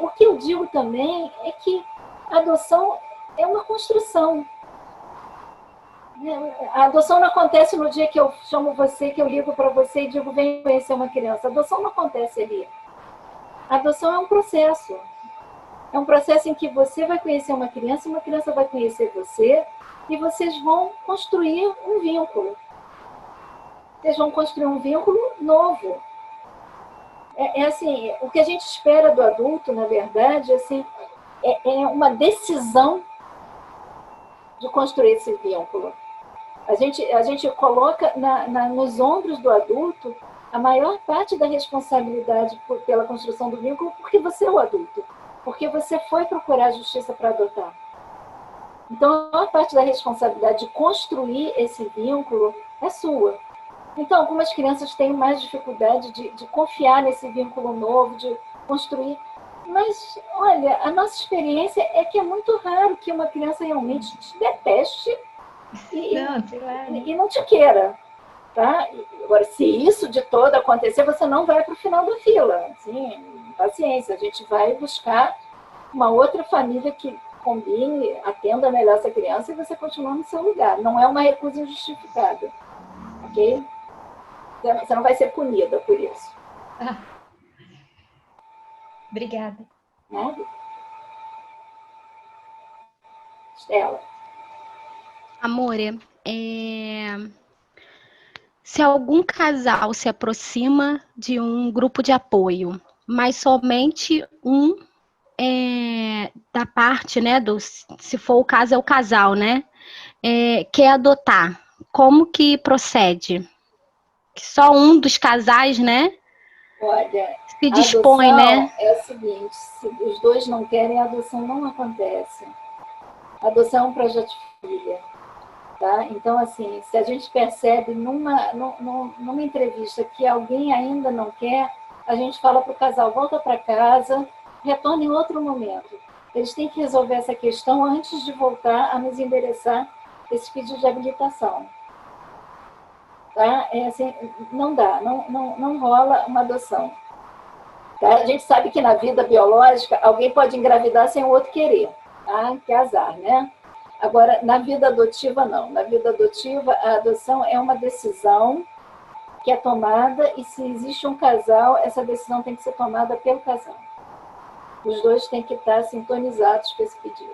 o que eu digo também é que a adoção é uma construção. A adoção não acontece no dia que eu chamo você, que eu ligo para você e digo, vem conhecer uma criança. A adoção não acontece ali. A adoção é um processo. É um processo em que você vai conhecer uma criança vai conhecer você, e vocês vão construir um vínculo. Vocês vão construir um vínculo novo. Assim, o que a gente espera do adulto, na verdade, assim, é uma decisão de construir esse vínculo. A gente coloca nos ombros do adulto a maior parte da responsabilidade pela construção do vínculo, porque você é o adulto, porque você foi procurar justiça para adotar. Então, a maior parte da responsabilidade de construir esse vínculo é sua. Então, algumas crianças têm mais dificuldade de confiar nesse vínculo novo, de construir. Mas, olha, a nossa experiência é que é muito raro que uma criança realmente te deteste e não te queira. Tá? Agora, se isso de todo acontecer, você não vai para o final da fila. Assim, paciência, a gente vai buscar uma outra família que combine, atenda melhor essa criança e você continua no seu lugar. Não é uma recusa injustificada. Ok? Você não vai ser punida por isso. Obrigada. Né? Estela. Amore, se algum casal se aproxima de um grupo de apoio, mas somente um da parte, né, se for o caso é o casal, né, quer adotar, como que procede? Que só um dos casais, né, Olha, se dispõe, né? É o seguinte, se os dois não querem, a adoção não acontece. A adoção é um projeto de família. Tá? Então, assim, se a gente percebe numa entrevista que alguém ainda não quer, a gente fala para o casal, volta para casa, retorna em outro momento. Eles têm que resolver essa questão antes de voltar a nos endereçar esse pedido de habilitação. Tá? Assim, não dá, não rola uma adoção. Tá? A gente sabe que na vida biológica, alguém pode engravidar sem o outro querer. Tá? Que é azar, né? Agora, na vida adotiva, não. Na vida adotiva, a adoção é uma decisão que é tomada e se existe um casal, essa decisão tem que ser tomada pelo casal. Os dois têm que estar sintonizados com esse pedido.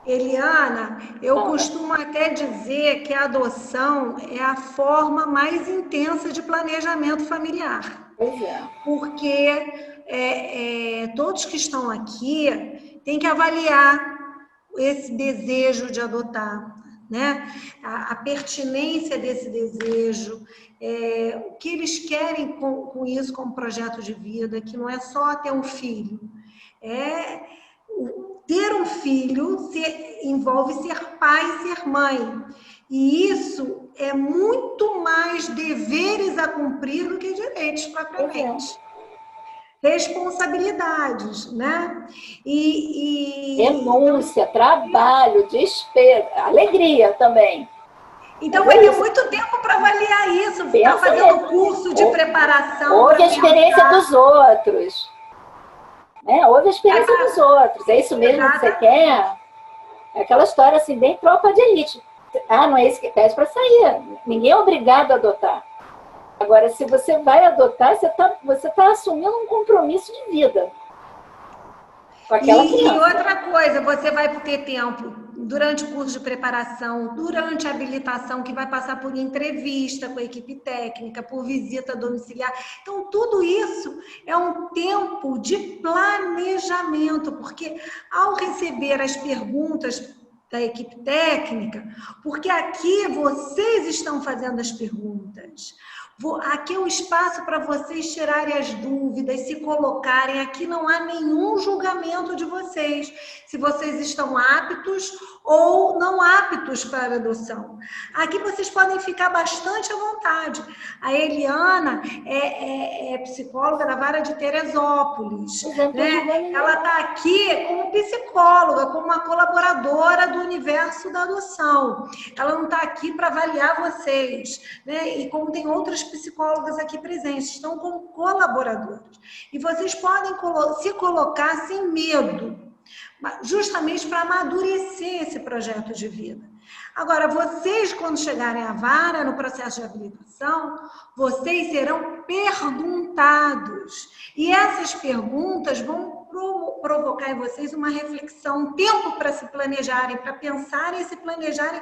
Eliana, eu costumo até dizer que a adoção é a forma mais intensa de planejamento familiar. Pois é. Porque todos que estão aqui têm que avaliar esse desejo de adotar, né? A pertinência desse desejo, o que eles querem com isso como projeto de vida, que não é só ter um filho. Ter um filho envolve ser pai e ser mãe. E isso é muito mais deveres a cumprir do que direitos propriamente. Responsabilidades, né? Renúncia, trabalho, desespero, alegria também. Então vai ter muito tempo para avaliar isso, está fazendo curso de preparação. Ouve a experiência dos outros. Ouve a experiência dos outros. É isso mesmo que você quer? É aquela história assim, bem tropa de elite. Não é isso que pede para sair. Ninguém é obrigado a adotar. Agora, se você vai adotar, você tá assumindo um compromisso de vida com aquela criança. E outra coisa, você vai ter tempo durante o curso de preparação, durante a habilitação, que vai passar por entrevista com a equipe técnica, por visita domiciliar. Então, tudo isso é um tempo de planejamento, porque ao receber as perguntas da equipe técnica, porque aqui vocês estão fazendo as perguntas. Aqui é um espaço para vocês tirarem as dúvidas, se colocarem. Aqui não há nenhum julgamento de vocês, se vocês estão aptos ou não aptos para adoção. Aqui vocês podem ficar bastante à vontade. A Eliana é psicóloga da Vara de Teresópolis, né? Ela está aqui como psicóloga, como uma colaboradora do universo da adoção. Ela não está aqui para avaliar vocês, né? E como tem outras psicólogas aqui presentes, estão como colaboradores. E vocês podem se colocar sem medo, justamente para amadurecer esse projeto de vida. Agora, vocês, quando chegarem à vara, no processo de habilitação, vocês serão perguntados. E essas perguntas vão provocar em vocês uma reflexão, um tempo para se planejarem, para pensarem e se planejarem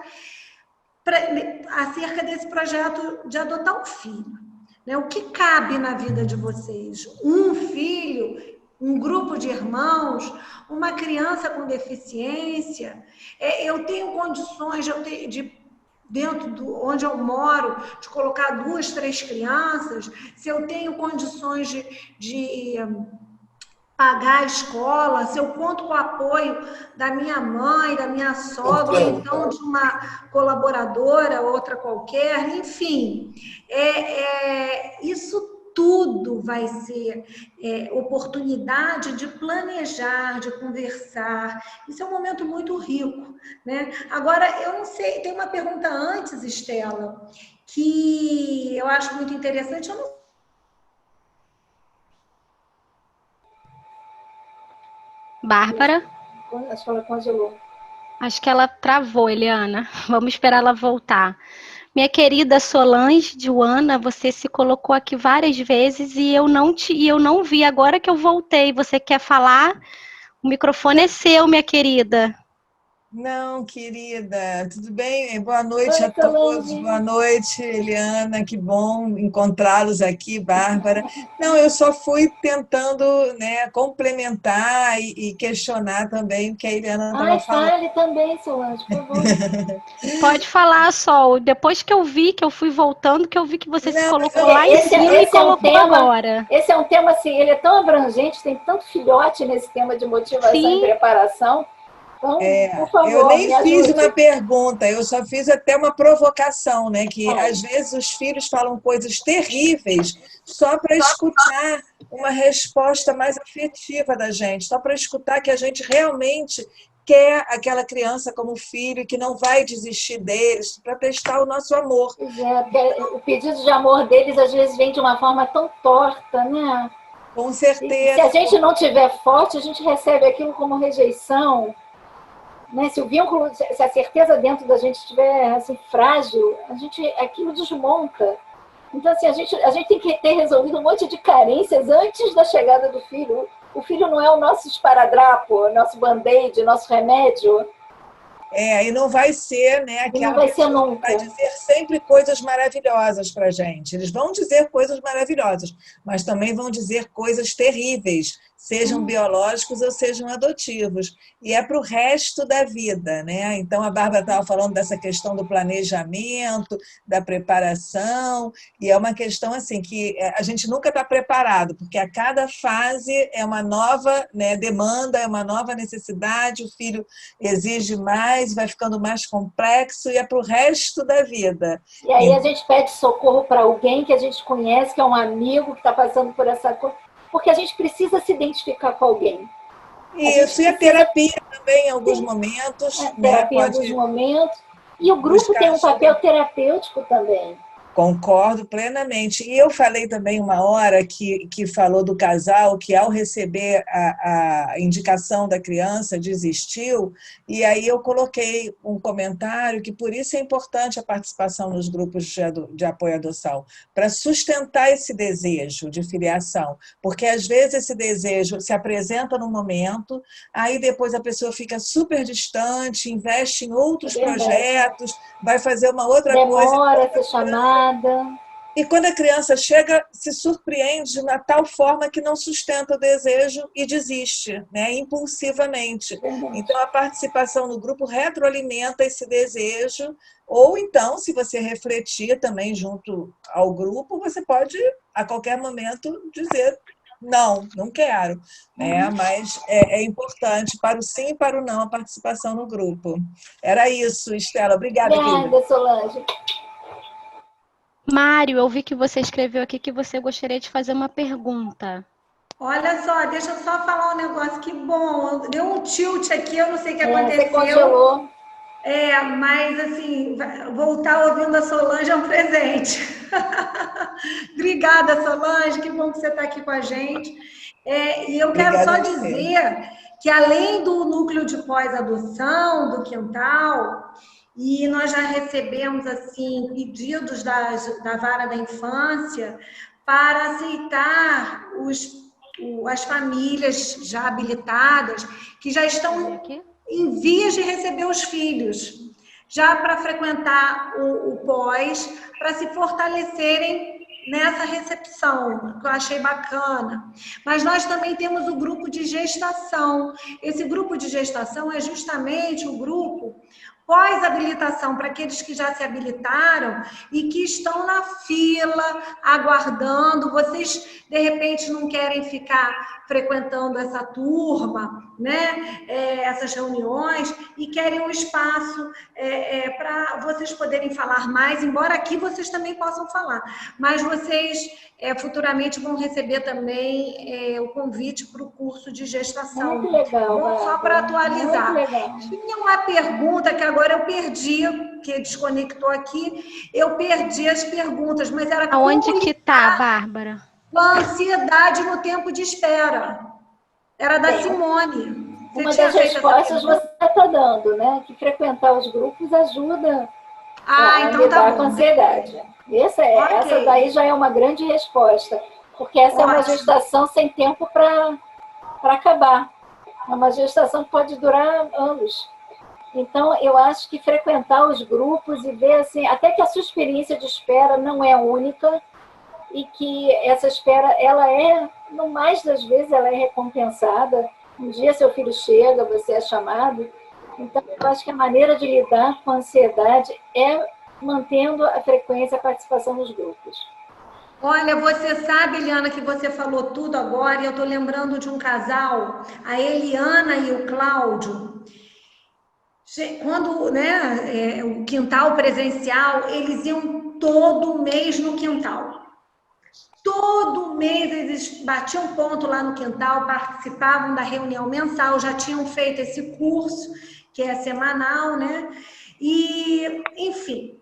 acerca desse projeto de adotar um filho. O que cabe na vida de vocês? Um filho um grupo de irmãos, uma criança com deficiência, eu tenho condições dentro onde eu moro, de colocar 2, 3 crianças, se eu tenho condições de pagar a escola, se eu conto com o apoio da minha mãe, da minha sogra, ou então de uma colaboradora, outra qualquer, enfim, isso tudo vai ser oportunidade de planejar, de conversar. Isso é um momento muito rico, né? Agora, eu não sei, tem uma pergunta antes, Estela, que eu acho muito interessante. Eu não... Bárbara? Acho que ela congelou. Acho que ela travou, Eliana. Vamos esperar ela voltar. Minha querida Solange Joana, você se colocou aqui várias vezes e eu não vi. Agora que eu voltei, você quer falar? O microfone é seu, minha querida. Não, querida, tudo bem? Boa noite Oi, a todos. Solange. Boa noite, Eliana. Que bom encontrá-los aqui, Bárbara. Não, eu só fui tentando, né, complementar e questionar também o que a Eliana estava falando. Fale também, Solange, por favor. Pode falar, Sol. Depois que eu vi, que eu fui voltando, que eu vi que você se colocou lá em cima e colocou agora. Esse é um tema, assim, ele é tão abrangente, tem tanto filhote nesse tema de motivação e preparação. Então, por favor, eu nem fiz uma pergunta, eu só fiz até uma provocação, né? Que às vezes os filhos falam coisas terríveis só para escutar uma resposta mais afetiva da gente, só para escutar que a gente realmente quer aquela criança como filho, que não vai desistir deles, para testar o nosso amor. O pedido de amor deles às vezes vem de uma forma tão torta, né? Com certeza. E se a gente não tiver forte, a gente recebe aquilo como rejeição. Né? Se o vínculo, se a certeza dentro da gente estiver assim, frágil, aquilo desmonta. Então, assim, a gente tem que ter resolvido um monte de carências antes da chegada do filho. O filho não é o nosso esparadrapo, nosso band-aid, nosso remédio. E não vai ser, né, aquela pessoa que vai dizer sempre coisas maravilhosas para a gente. Eles vão dizer coisas maravilhosas, mas também vão dizer coisas terríveis, sejam biológicos ou sejam adotivos. E é para o resto da vida, né? Então, a Bárbara estava falando dessa questão do planejamento, da preparação, e é uma questão assim que a gente nunca está preparado, porque a cada fase é uma nova, né, demanda, é uma nova necessidade, o filho exige mais, vai ficando mais complexo, e é para o resto da vida. E aí a gente pede socorro para alguém que a gente conhece, que é um amigo que está passando por essa coisa, porque a gente precisa se identificar com alguém. Isso, e a terapia também, em alguns momentos. Terapia em alguns momentos. E o grupo tem um papel terapêutico também. Concordo plenamente. E eu falei também uma hora que falou do casal que, ao receber a indicação da criança, desistiu, e aí eu coloquei um comentário que por isso é importante a participação nos grupos de apoio à adoção, para sustentar esse desejo de filiação, porque às vezes esse desejo se apresenta no momento, aí depois a pessoa fica super distante, investe em outros projetos, vai fazer uma outra coisa. Demora a ser chamada. E quando a criança chega, se surpreende de uma tal forma que não sustenta o desejo e desiste, né, impulsivamente. Então, a participação no grupo retroalimenta esse desejo, ou então, se você refletir também junto ao grupo, você pode, a qualquer momento, dizer não quero. Né? Mas é importante para o sim e para o não a participação no grupo. Era isso, Estela. Obrigada, Obrigada, Solange. Mário, eu vi que você escreveu aqui que você gostaria de fazer uma pergunta. Olha só, deixa eu só falar um negócio, que bom, deu um tilt aqui, eu não sei o que aconteceu. Você congelou. Mas assim, voltar ouvindo a Solange é um presente. Obrigada, Solange, que bom que você está aqui com a gente. E eu quero só dizer que, além do núcleo de pós-adoção, do Quintal, e nós já recebemos assim pedidos da Vara da Infância para aceitar as famílias já habilitadas que já estão em vias de receber os filhos, já para frequentar o pós, para se fortalecerem nessa recepção, que eu achei bacana. Mas nós também temos o grupo de gestação. Esse grupo de gestação é justamente o grupo pós-habilitação, para aqueles que já se habilitaram e que estão na fila, aguardando. Vocês, de repente, não querem ficar frequentando essa turma, né? Essas reuniões, e querem um espaço para vocês poderem falar mais, embora aqui vocês também possam falar. Mas vocês futuramente vão receber também o convite para o curso de gestação. Muito legal. Bom, só para atualizar. Tinha uma pergunta que agora eu perdi, que desconectou aqui. Eu perdi as perguntas, mas era aonde que está, Bárbara? A ansiedade no tempo de espera. Era da Simone. Uma das respostas você está dando, né? Que frequentar os grupos ajuda a então lidar com a ansiedade. Essa daí já é uma grande resposta, porque essa é uma gestação sem tempo para acabar. É uma gestação que pode durar anos. Então, eu acho que frequentar os grupos e ver, assim, até que a sua experiência de espera não é única e que essa espera, no mais das vezes, ela é recompensada. Um dia seu filho chega, você é chamado. Então, eu acho que a maneira de lidar com a ansiedade é mantendo a frequência, a participação nos grupos. Olha, você sabe, Eliana, que você falou tudo agora, e eu estou lembrando de um casal, a Eliana e o Cláudio. Quando, o quintal presencial, eles iam todo mês no quintal. Todo mês eles batiam ponto lá no quintal, participavam da reunião mensal, já tinham feito esse curso, que é semanal, né? E, enfim...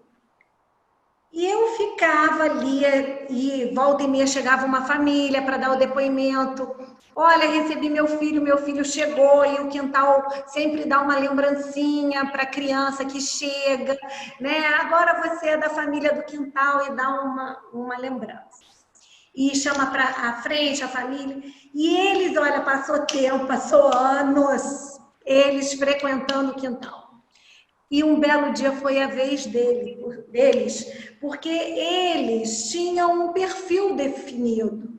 E eu ficava ali, e volta e meia chegava uma família para dar o depoimento. Olha, recebi meu filho chegou, e o quintal sempre dá uma lembrancinha para a criança que chega, né? Agora você é da família do quintal e dá uma lembrança. E chama para a frente a família. E eles, olha, passou tempo, passou anos, eles frequentando o quintal. E um belo dia foi a vez deles, porque eles tinham um perfil definido.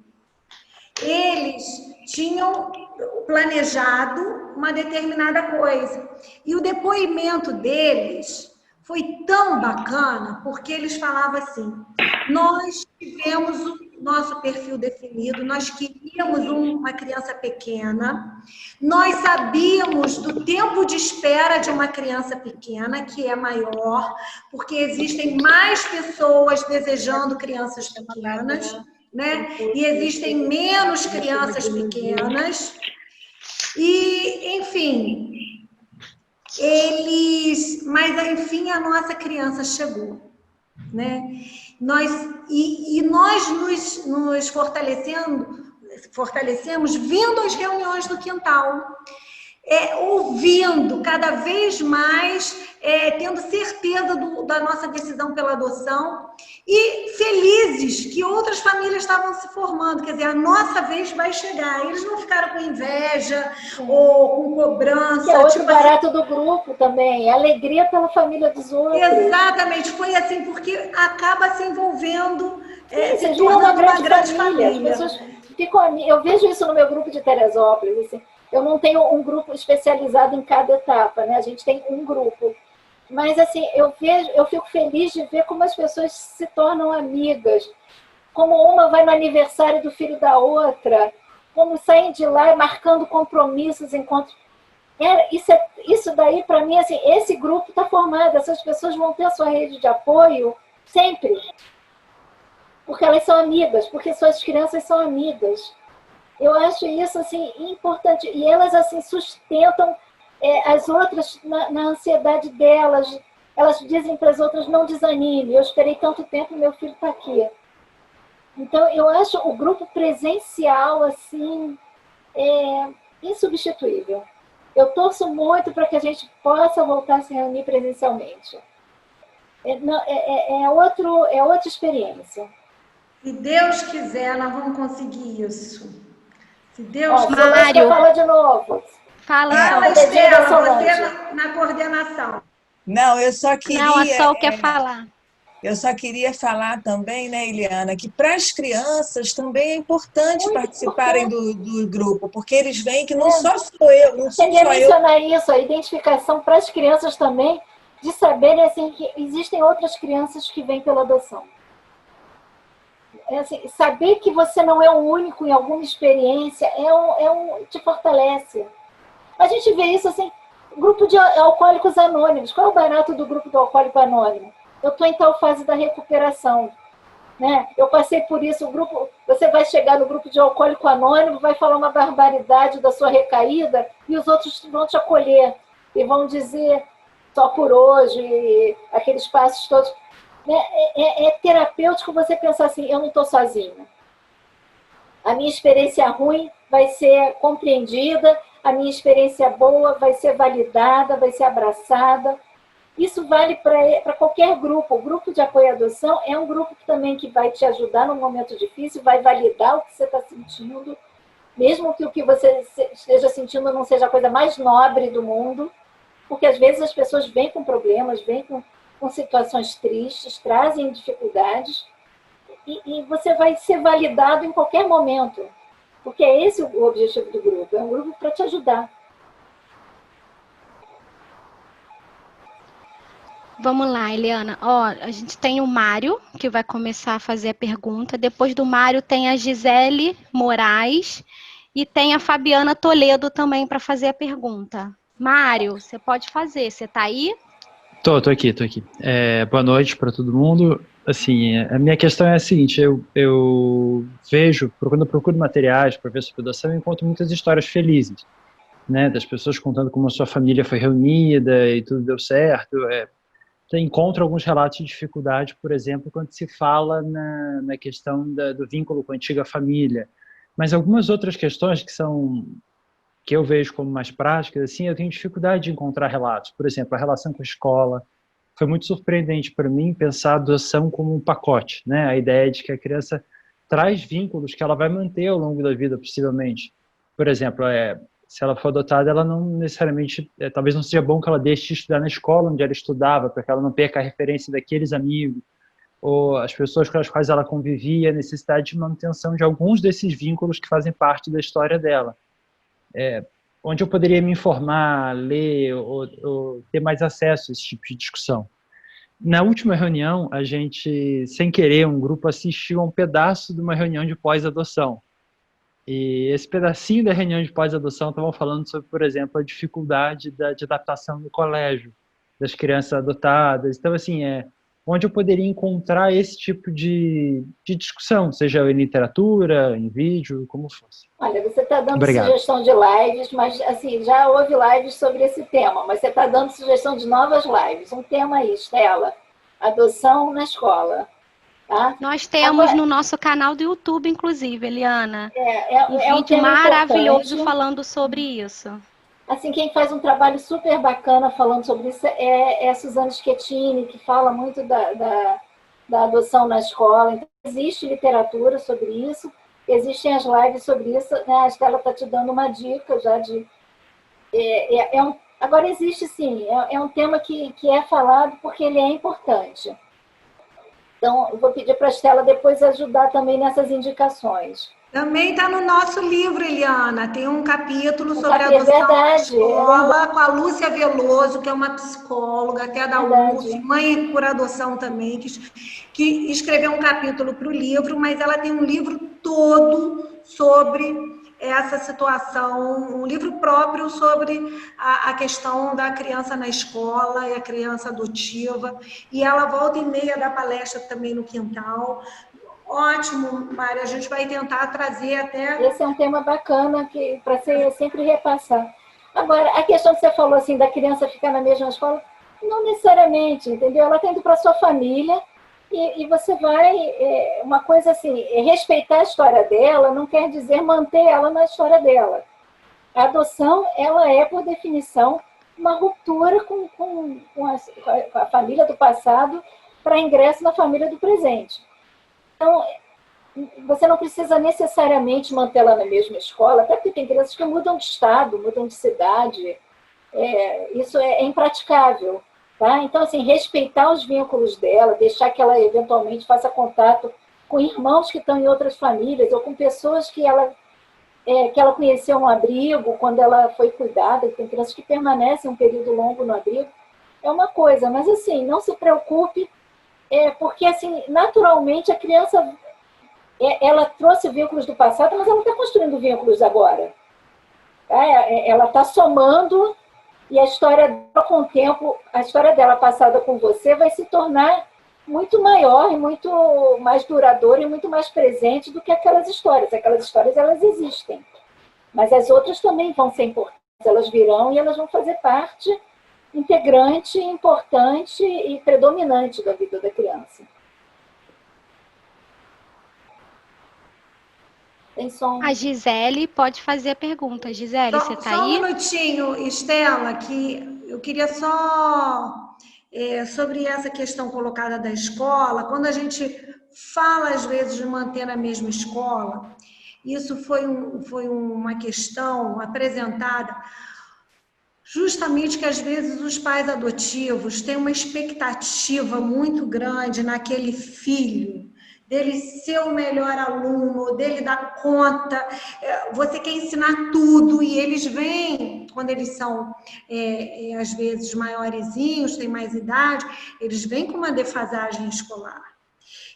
Eles tinham planejado uma determinada coisa. E o depoimento deles foi tão bacana, porque eles falavam assim: nós tivemos o nosso perfil definido, nós queríamos uma criança pequena, nós sabíamos do tempo de espera de uma criança pequena, que é maior, porque existem mais pessoas desejando crianças pequenas, né? E existem menos crianças pequenas. E, enfim, mas enfim a nossa criança chegou, né? Nós nos fortalecemos vindo às reuniões do quintal, ouvindo cada vez mais, tendo certeza da nossa decisão pela adoção e felizes que outras famílias estavam se formando. Quer dizer, a nossa vez vai chegar. Eles não ficaram com inveja ou com cobrança. Que é outro barato do grupo também, alegria pela família dos outros. Exatamente, foi assim, porque acaba se envolvendo, se tornando uma grande família. As pessoas ficam, eu vejo isso no meu grupo de Teresópolis, assim. Eu não tenho um grupo especializado em cada etapa, né? A gente tem um grupo. Mas, assim, eu fico feliz de ver como as pessoas se tornam amigas, como uma vai no aniversário do filho da outra, como saem de lá marcando compromissos, encontros. Isso daí, para mim, assim, esse grupo está formado, essas pessoas vão ter a sua rede de apoio sempre. Porque elas são amigas, porque suas crianças são amigas. Eu acho isso, assim, importante. E elas, assim, sustentam as outras na ansiedade delas. Elas dizem para as outras: não desanime, eu esperei tanto tempo, meu filho está aqui. Então, eu acho o grupo presencial, assim, insubstituível. Eu torço muito para que a gente possa voltar a se reunir presencialmente. É outra experiência. Se Deus quiser, nós vamos conseguir isso. Se Deus quiser. Mário, fala de novo. Fala, Estela, você na coordenação. Não, eu só queria... Não, a Sol quer falar. Eu só queria falar também, né, Eliana, que para as crianças também é importante muito participarem do grupo, porque eles veem que não só sou eu, não sou só eu. Mencionar isso, a identificação para as crianças também, de saberem assim, que existem outras crianças que vêm pela adoção. Assim, saber que você não é o único em alguma experiência te fortalece. A gente vê isso assim, grupo de alcoólicos anônimos. Qual é o barato do grupo do alcoólico anônimo? Eu estou em tal fase da recuperação, né? Eu passei por isso. O grupo, você vai chegar no grupo de alcoólico anônimo, vai falar uma barbaridade da sua recaída e os outros vão te acolher e vão dizer só por hoje, aqueles passos todos. É terapêutico você pensar assim, eu não estou sozinha. A minha experiência ruim vai ser compreendida, a minha experiência boa vai ser validada, vai ser abraçada. Isso vale para qualquer grupo. O grupo de apoio à adoção é um grupo também que vai te ajudar num momento difícil, vai validar o que você está sentindo, mesmo que o que você esteja sentindo não seja a coisa mais nobre do mundo, porque às vezes as pessoas vêm com problemas, vêm com situações tristes, trazem dificuldades, e você vai ser validado em qualquer momento, porque é esse o objetivo do grupo, é um grupo para te ajudar. Vamos lá, Eliana. Ó, a gente tem o Mário, que vai começar a fazer a pergunta. Depois do Mário tem a Gisele Moraes e tem a Fabiana Toledo também para fazer a pergunta. Mário, você pode fazer. Você está aí? Tô aqui. Boa noite para todo mundo. Assim, a minha questão é a seguinte, eu vejo, quando eu procuro materiais para ver sobre adoção, eu encontro muitas histórias felizes, né, das pessoas contando como a sua família foi reunida e tudo deu certo. Encontro alguns relatos de dificuldade, por exemplo, quando se fala na questão do vínculo com a antiga família. Mas algumas outras questões que eu vejo como mais práticas, assim, eu tenho dificuldade de encontrar relatos. Por exemplo, a relação com a escola. Foi muito surpreendente para mim pensar a adoção como um pacote, né? A ideia de que a criança traz vínculos que ela vai manter ao longo da vida, possivelmente. Por exemplo, se ela for adotada, ela não necessariamente, talvez não seja bom que ela deixe de estudar na escola onde ela estudava, para que ela não perca a referência daqueles amigos, ou as pessoas com as quais ela convivia, a necessidade de manutenção de alguns desses vínculos que fazem parte da história dela. Onde eu poderia me informar, ler, ou ter mais acesso a esse tipo de discussão. Na última reunião, a gente, sem querer, um grupo assistiu a um pedaço de uma reunião de pós-adoção. E esse pedacinho da reunião de pós-adoção estavam falando sobre, por exemplo, a dificuldade de adaptação no colégio, das crianças adotadas. Então, assim, onde eu poderia encontrar esse tipo de discussão, seja em literatura, em vídeo, como fosse. Olha, você está dando sugestão de lives, mas assim, já houve lives sobre esse tema, mas você está dando sugestão de novas lives. Um tema aí, Estela, adoção na escola. Tá? Nós temos no nosso canal do YouTube, inclusive, Eliana, um vídeo maravilhoso falando sobre isso. Assim, quem faz um trabalho super bacana falando sobre isso é a Suzana Schettini, que fala muito da adoção na escola. Então, existe literatura sobre isso, existem as lives sobre isso, né? A Estela está te dando uma dica já de... Agora, existe sim, é um tema que é falado porque ele é importante. Então, eu vou pedir para a Estela depois ajudar também nessas indicações. Também está no nosso livro, Eliana. Tem um capítulo sobre a adoção na escola, com a Lúcia Veloso, que é uma psicóloga, até da UF, mãe por adoção também, que escreveu um capítulo para o livro, mas ela tem um livro todo sobre essa situação, um livro próprio sobre a questão da criança na escola e a criança adotiva. E ela volta e meia da palestra também no quintal. Ótimo, Mária, a gente vai tentar trazer até... Esse é um tema bacana para você sempre repassar. Agora, a questão que você falou assim, da criança ficar na mesma escola, não necessariamente, entendeu? Ela está indo para a sua família e você vai... uma coisa assim, respeitar a história dela não quer dizer manter ela na história dela. A adoção, ela é, por definição, uma ruptura com a família do passado para ingresso na família do presente. Então, você não precisa necessariamente mantê-la na mesma escola, até porque tem crianças que mudam de estado, mudam de cidade. Isso é impraticável. Tá? Então, assim, respeitar os vínculos dela, deixar que ela eventualmente faça contato com irmãos que estão em outras famílias ou com pessoas que ela conheceu no abrigo, quando ela foi cuidada. Tem crianças que permanecem um período longo no abrigo. É uma coisa, mas, assim, não se preocupe, porque, assim, naturalmente, a criança, ela trouxe vínculos do passado, mas ela não está construindo vínculos agora. Tá? Ela está somando. E a história dela, com o tempo, a história dela passada com você vai se tornar muito maior e muito mais duradoura e muito mais presente do que aquelas histórias. Aquelas histórias, elas existem. Mas as outras também vão ser importantes. Elas virão e elas vão fazer parte integrante, importante e predominante da vida da criança. Tem som. A Gisele pode fazer a pergunta. Gisele, você está aí? Só um minutinho, Estela, que eu queria só... sobre essa questão colocada da escola, quando a gente fala, às vezes, de manter na mesma escola, isso foi uma questão apresentada justamente que, às vezes, os pais adotivos têm uma expectativa muito grande naquele filho, dele ser o melhor aluno, dele dar conta, você quer ensinar tudo, e eles vêm, quando eles são, às vezes, maiorzinhos, têm mais idade, eles vêm com uma defasagem escolar.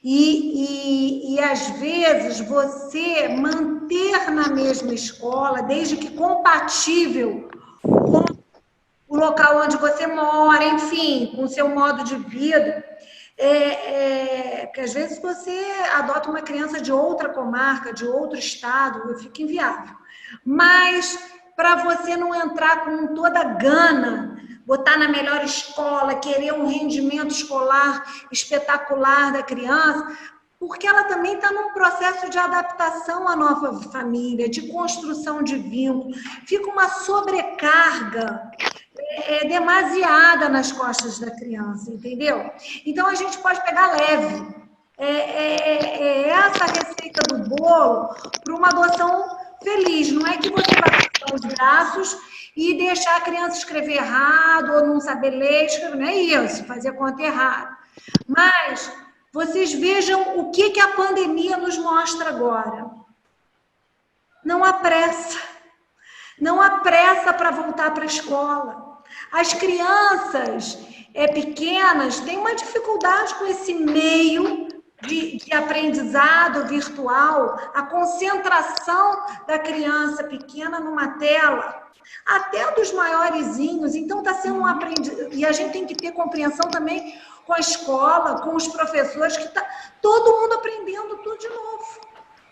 E às vezes, você manter na mesma escola, desde que compatível com o local onde você mora, enfim, com o seu modo de vida, porque às vezes você adota uma criança de outra comarca, de outro estado, fica inviável. Mas para você não entrar com toda a gana, botar na melhor escola, querer um rendimento escolar espetacular da criança, porque ela também está num processo de adaptação à nova família, de construção de vínculo, fica uma sobrecarga demasiada nas costas da criança, entendeu? Então, a gente pode pegar leve. Essa receita do bolo para uma adoção feliz. Não é que você vai fechar os braços e deixar a criança escrever errado ou não saber ler, escrever. Não é isso, fazer a conta errada. Mas vocês vejam o que a pandemia nos mostra agora. Não há pressa. Não há pressa para voltar para a escola. As crianças pequenas têm uma dificuldade com esse meio de aprendizado virtual, a concentração da criança pequena numa tela, até dos maiorzinhos. Então, está sendo um aprendizado. E a gente tem que ter compreensão também com a escola, com os professores, que está todo mundo aprendendo tudo de novo.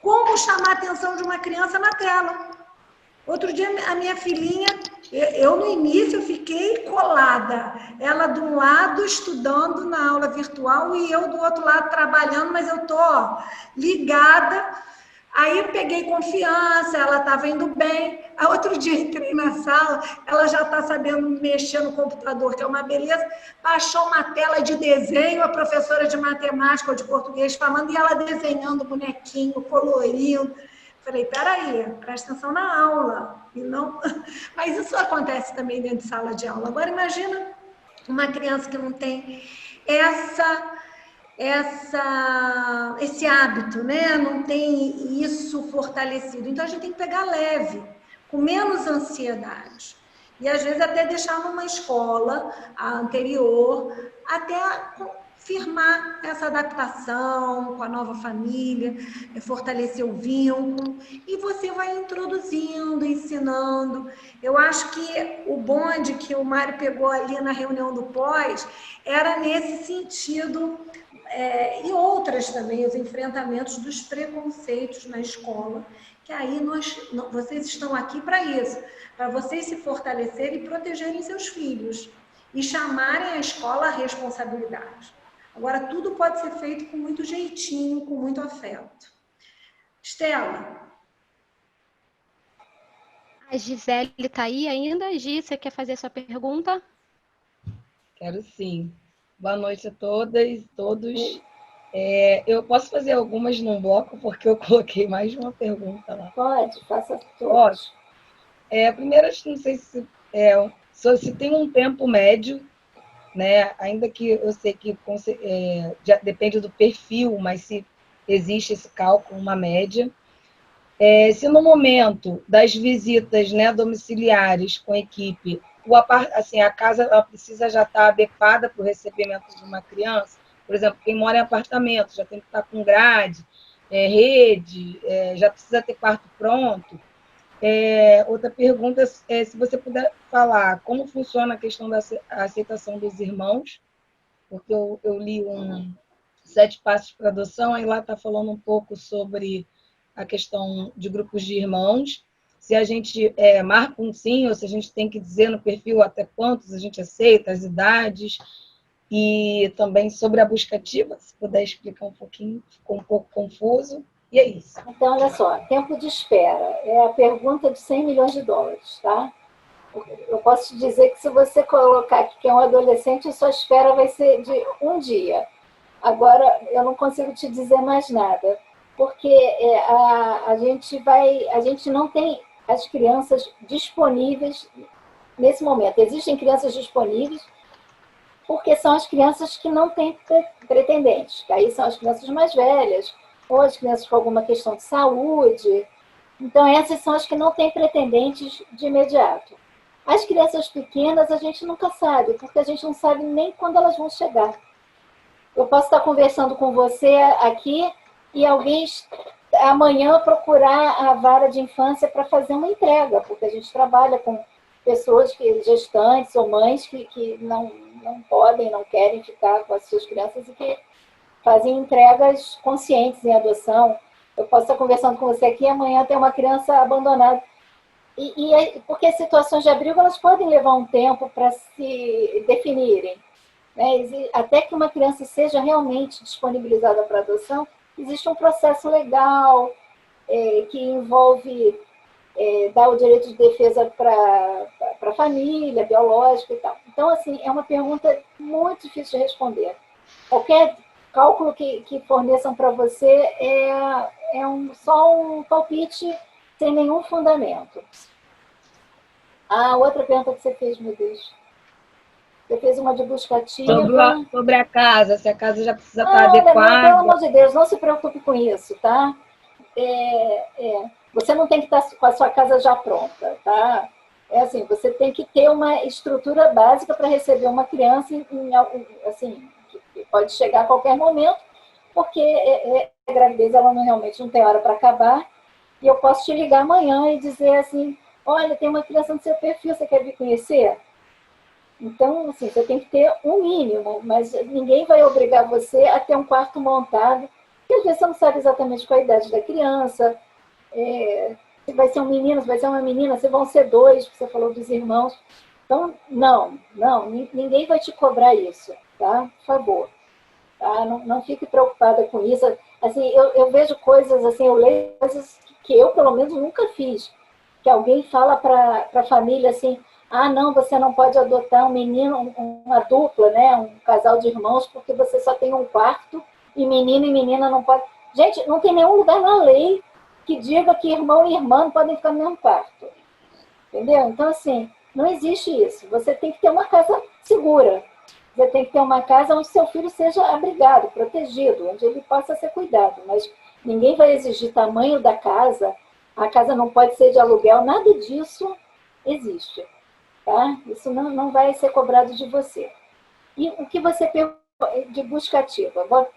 Como chamar a atenção de uma criança na tela? Outro dia, a minha filhinha, eu no início fiquei colada. Ela de um lado estudando na aula virtual e eu do outro lado trabalhando, mas eu estou ligada. Aí eu peguei confiança, ela estava indo bem. Aí outro dia entrei na sala, ela já está sabendo mexer no computador, que é uma beleza. Baixou uma tela de desenho, a professora de matemática ou de português falando, e ela desenhando bonequinho, colorindo. Falei, peraí, presta atenção na aula. E não... Mas isso acontece também dentro de sala de aula. Agora, imagina uma criança que não tem esse hábito, né? Não tem isso fortalecido. Então, a gente tem que pegar leve, com menos ansiedade. E, às vezes, até deixar numa escola anterior, até firmar essa adaptação com a nova família, fortalecer o vínculo, e você vai introduzindo, ensinando. Eu acho que o bonde que o Mário pegou ali na reunião do pós era nesse sentido, e outras também, os enfrentamentos dos preconceitos na escola, que aí vocês estão aqui para isso, para vocês se fortalecerem e protegerem seus filhos, e chamarem a escola à responsabilidade. Agora, tudo pode ser feito com muito jeitinho, com muito afeto. Estela. A Gisele está aí ainda? Gi, você quer fazer sua pergunta? Quero sim. Boa noite a todas e todos. Eu posso fazer algumas num bloco, porque eu coloquei mais de uma pergunta lá. Pode, faça todas. Primeiro, não sei se tem um tempo médio né? Ainda que eu sei que já depende do perfil, mas se existe esse cálculo, uma média. Se no momento das visitas, né, domiciliares com equipe, assim, a casa ela precisa já estar adequada para o recebimento de uma criança, por exemplo, quem mora em apartamento já tem que estar com grade, rede, já precisa ter quarto pronto. Outra pergunta é se você puder falar como funciona a questão da aceitação dos irmãos, porque eu li 7 Passos para Adoção, aí lá está falando um pouco sobre a questão de grupos de irmãos, se a gente marca um sim, ou se a gente tem que dizer no perfil até quantos a gente aceita, as idades, e também sobre a busca ativa, se puder explicar um pouquinho, ficou um pouco confuso, e é isso. Então, olha só, tempo de espera é a pergunta de 100 milhões de dólares, tá? Eu posso te dizer que se você colocar aqui que é um adolescente, a sua espera vai ser de um dia. Agora, eu não consigo te dizer mais nada, porque a gente não tem as crianças disponíveis nesse momento. Existem crianças disponíveis porque são as crianças que não têm pretendentes, que aí são as crianças mais velhas, ou as crianças com alguma questão de saúde. Então, essas são as que não têm pretendentes de imediato. As crianças pequenas a gente nunca sabe, porque a gente não sabe nem quando elas vão chegar. Eu posso estar conversando com você aqui e alguém amanhã procurar a vara de infância para fazer uma entrega, porque a gente trabalha com pessoas, gestantes ou mães que não podem, não querem ficar com as suas crianças e que fazem entregas conscientes em adoção. Eu posso estar conversando com você aqui e amanhã tem uma criança abandonada. Porque as situações de abrigo elas podem levar um tempo para se definirem. Né? Até que uma criança seja realmente disponibilizada para adoção, existe um processo legal que envolve dar o direito de defesa para a família, biológica e tal. Então, assim, é uma pergunta muito difícil de responder. Qualquer cálculo que forneçam para você só um palpite sem nenhum fundamento. A outra pergunta que você fez, meu Deus. Você fez uma de busca ativa. Sobre a casa, se a casa já precisa estar adequada. Não, pelo amor de Deus, não se preocupe com isso, tá? Você não tem que estar com a sua casa já pronta, tá? Assim, você tem que ter uma estrutura básica para receber uma criança, assim, que pode chegar a qualquer momento, porque a gravidez ela realmente não tem hora para acabar, e eu posso te ligar amanhã e dizer assim, olha, tem uma criança no seu perfil, você quer vir conhecer? Então, assim, você tem que ter um mínimo, mas ninguém vai obrigar você a ter um quarto montado, porque às vezes você não sabe exatamente qual a idade da criança, se vai ser um menino, se vai ser uma menina, se vão ser dois, porque você falou dos irmãos. Então, não, ninguém vai te cobrar isso, tá? Por favor. Tá? Não fique preocupada com isso. Assim, eu vejo coisas, assim, eu leio coisas que eu, pelo menos, nunca fiz. Que alguém fala para a família assim, não, você não pode adotar um menino, uma dupla, né? Um casal de irmãos, porque você só tem um quarto e menino e menina não pode. Gente, não tem nenhum lugar na lei que diga que irmão e irmã não podem ficar no mesmo quarto. Entendeu? Então, assim, não existe isso. Você tem que ter uma casa segura. Você tem que ter uma casa onde seu filho seja abrigado, protegido, onde ele possa ser cuidado. Mas ninguém vai exigir tamanho da casa, a casa não pode ser de aluguel, nada disso existe. Tá? Isso não vai ser cobrado de você. E o que você perguntou de busca ativa? Vou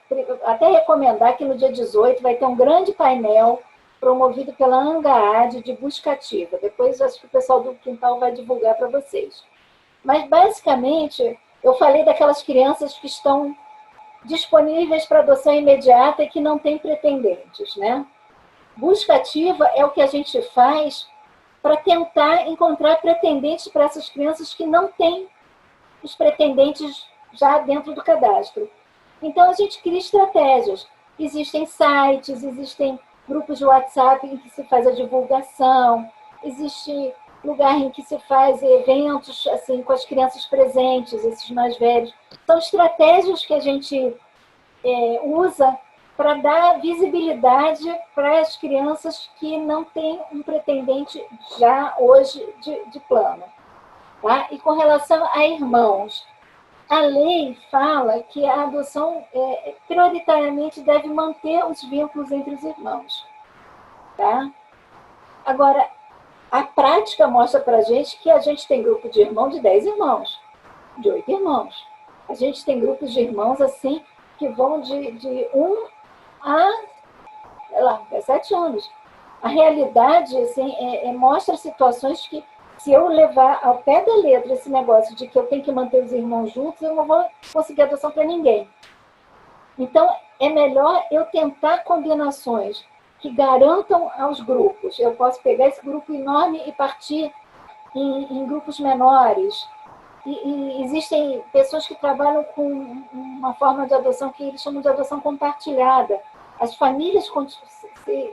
até recomendar que no dia 18 vai ter um grande painel promovido pela ANGAAD de busca ativa. Depois acho que o pessoal do Quintal vai divulgar para vocês. Mas, basicamente, eu falei daquelas crianças que estão disponíveis para adoção imediata e que não têm pretendentes, né? Busca ativa é o que a gente faz para tentar encontrar pretendentes para essas crianças que não têm os pretendentes já dentro do cadastro. Então, a gente cria estratégias. Existem sites, existem grupos de WhatsApp em que se faz a divulgação, existe lugar em que se faz eventos assim, com as crianças presentes, esses mais velhos. São estratégias que a gente usa para dar visibilidade para as crianças que não têm um pretendente já hoje de plano. Tá? E com relação a irmãos, a lei fala que a adoção prioritariamente deve manter os vínculos entre os irmãos. Tá? Agora, a prática mostra para a gente que a gente tem grupo de irmãos de 10 irmãos, de 8 irmãos. A gente tem grupos de irmãos assim que vão de 1 a, sei lá, 17 anos. A realidade assim, mostra situações que, se eu levar ao pé da letra esse negócio de que eu tenho que manter os irmãos juntos, eu não vou conseguir adoção para ninguém. Então, é melhor eu tentar combinações que garantam aos grupos. Eu posso pegar esse grupo enorme e partir em grupos menores. E existem pessoas que trabalham com uma forma de adoção que eles chamam de adoção compartilhada. As famílias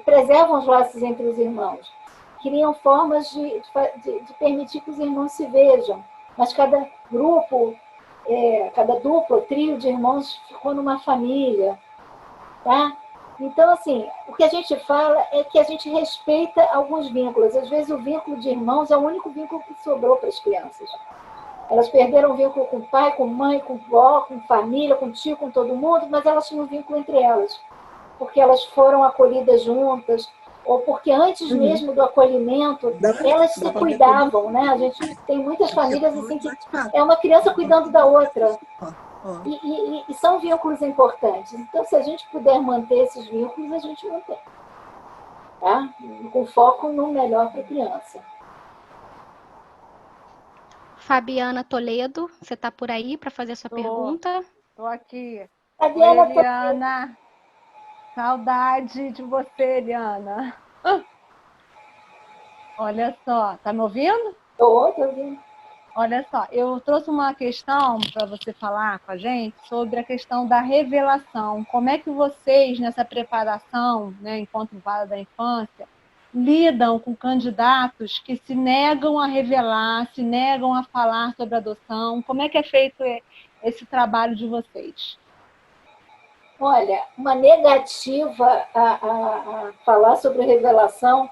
preservam os laços entre os irmãos, criam formas de permitir que os irmãos se vejam, mas cada grupo, cada dupla, trio de irmãos ficou numa família, tá? Então, assim, o que a gente fala é que a gente respeita alguns vínculos. Às vezes, o vínculo de irmãos é o único vínculo que sobrou para as crianças. Elas perderam o vínculo com pai, com mãe, com vó, com família, com tio, com todo mundo, mas elas tinham um vínculo entre elas, porque elas foram acolhidas juntas, ou porque antes mesmo do acolhimento, elas se cuidavam, né? A gente tem muitas famílias assim que é uma criança cuidando da outra. E são vínculos importantes. Então, se a gente puder manter esses vínculos, a gente mantém. Tá? Com foco no melhor para a criança. Fabiana Toledo, você está por aí para fazer a sua pergunta? Estou aqui. Fabiana, oi, Eliana. Saudade de você, Eliana. Olha só, tá me ouvindo? Estou ouvindo. Olha só, eu trouxe uma questão para você falar com a gente sobre a questão da revelação. Como é que vocês, nessa preparação, né, enquanto vara da infância, lidam com candidatos que se negam a revelar, se negam a falar sobre adoção? Como é que é feito esse trabalho de vocês? Olha, uma negativa a falar sobre revelação,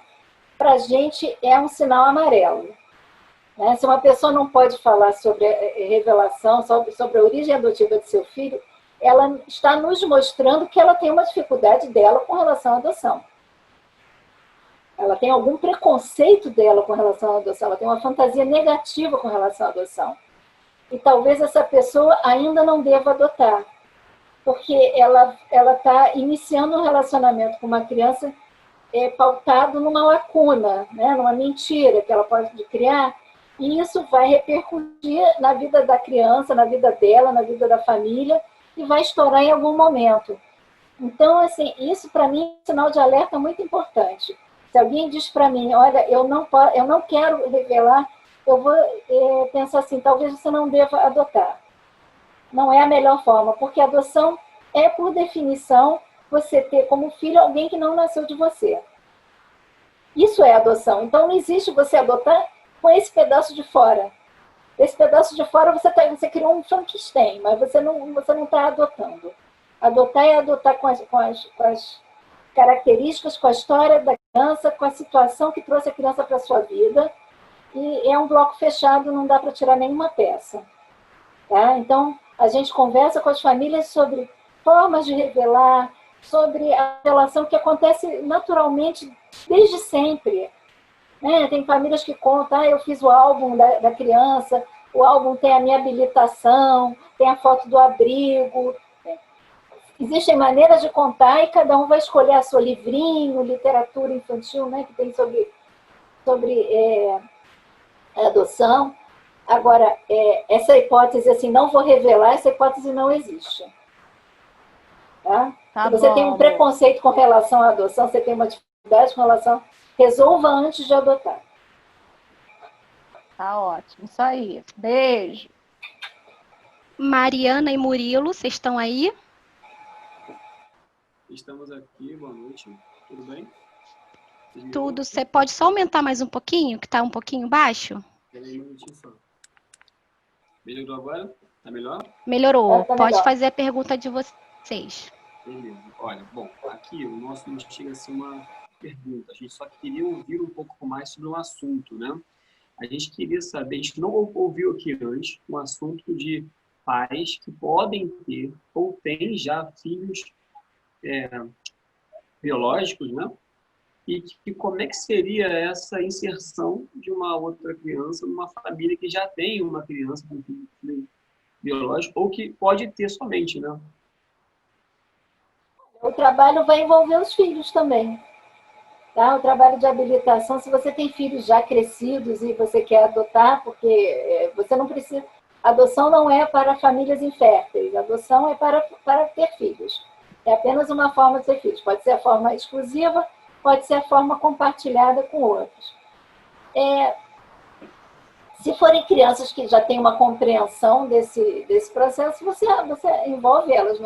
para a gente é um sinal amarelo. Né? Se uma pessoa não pode falar sobre revelação, sobre a origem adotiva de seu filho, ela está nos mostrando que ela tem uma dificuldade dela com relação à adoção. Ela tem algum preconceito dela com relação à adoção, ela tem uma fantasia negativa com relação à adoção. E talvez essa pessoa ainda não deva adotar, porque ela está iniciando um relacionamento com uma criança pautado numa lacuna, né? Numa mentira que ela pode criar, e isso vai repercutir na vida da criança, na vida dela, na vida da família, e vai estourar em algum momento. Então, assim, isso para mim é um sinal de alerta muito importante. Se alguém diz para mim, olha, eu não quero revelar, eu vou pensar assim, talvez você não deva adotar. Não é a melhor forma, porque a adoção é, por definição, você ter como filho alguém que não nasceu de você. Isso é adoção. Então, não existe você adotar com esse pedaço de fora. Esse pedaço de fora você criou um Frankenstein, mas você não está adotando. Adotar é adotar com as características, com a história da criança, com a situação que trouxe a criança para a sua vida. E é um bloco fechado, não dá para tirar nenhuma peça. Tá? Então, a gente conversa com as famílias sobre formas de revelar, sobre a relação que acontece naturalmente desde sempre. Né? Tem famílias que contam, eu fiz o álbum da criança, o álbum tem a minha habilitação, tem a foto do abrigo. Existem maneiras de contar e cada um vai escolher a seu livrinho, literatura infantil, né, que tem sobre adoção. Agora, essa hipótese, assim, não vou revelar, essa hipótese não existe. Tá? Se você tem um preconceito com relação à adoção, você tem uma dificuldade com relação... Resolva antes de adotar. Tá ótimo, isso aí. Beijo. Mariana e Murilo, vocês estão aí? Estamos aqui, boa noite. Tudo bem? Tudo. Você pode só aumentar mais um pouquinho, que está um pouquinho baixo? Peraí, um minutinho só. Melhorou agora? Tá melhor? Melhorou. Tá Pode melhor. fazer a pergunta de vocês. Beleza. Olha, bom, aqui o nosso não chega a ser uma pergunta. A gente só queria ouvir um pouco mais sobre um assunto, né? A gente queria saber, a gente não ouviu aqui antes um assunto de pais que podem ter ou têm já filhos biológicos, né? E que como é que seria essa inserção de uma outra criança numa família que já tem uma criança com filho biológico ou que pode ter somente, né? O trabalho vai envolver os filhos também. Tá? O trabalho de habilitação, se você tem filhos já crescidos e você quer adotar, porque você não precisa... Adoção não é para famílias inférteis, adoção é para ter filhos. É apenas uma forma de ter filhos. Pode ser a forma exclusiva, pode ser a forma compartilhada com outros. Se forem crianças que já têm uma compreensão desse processo, você envolve elas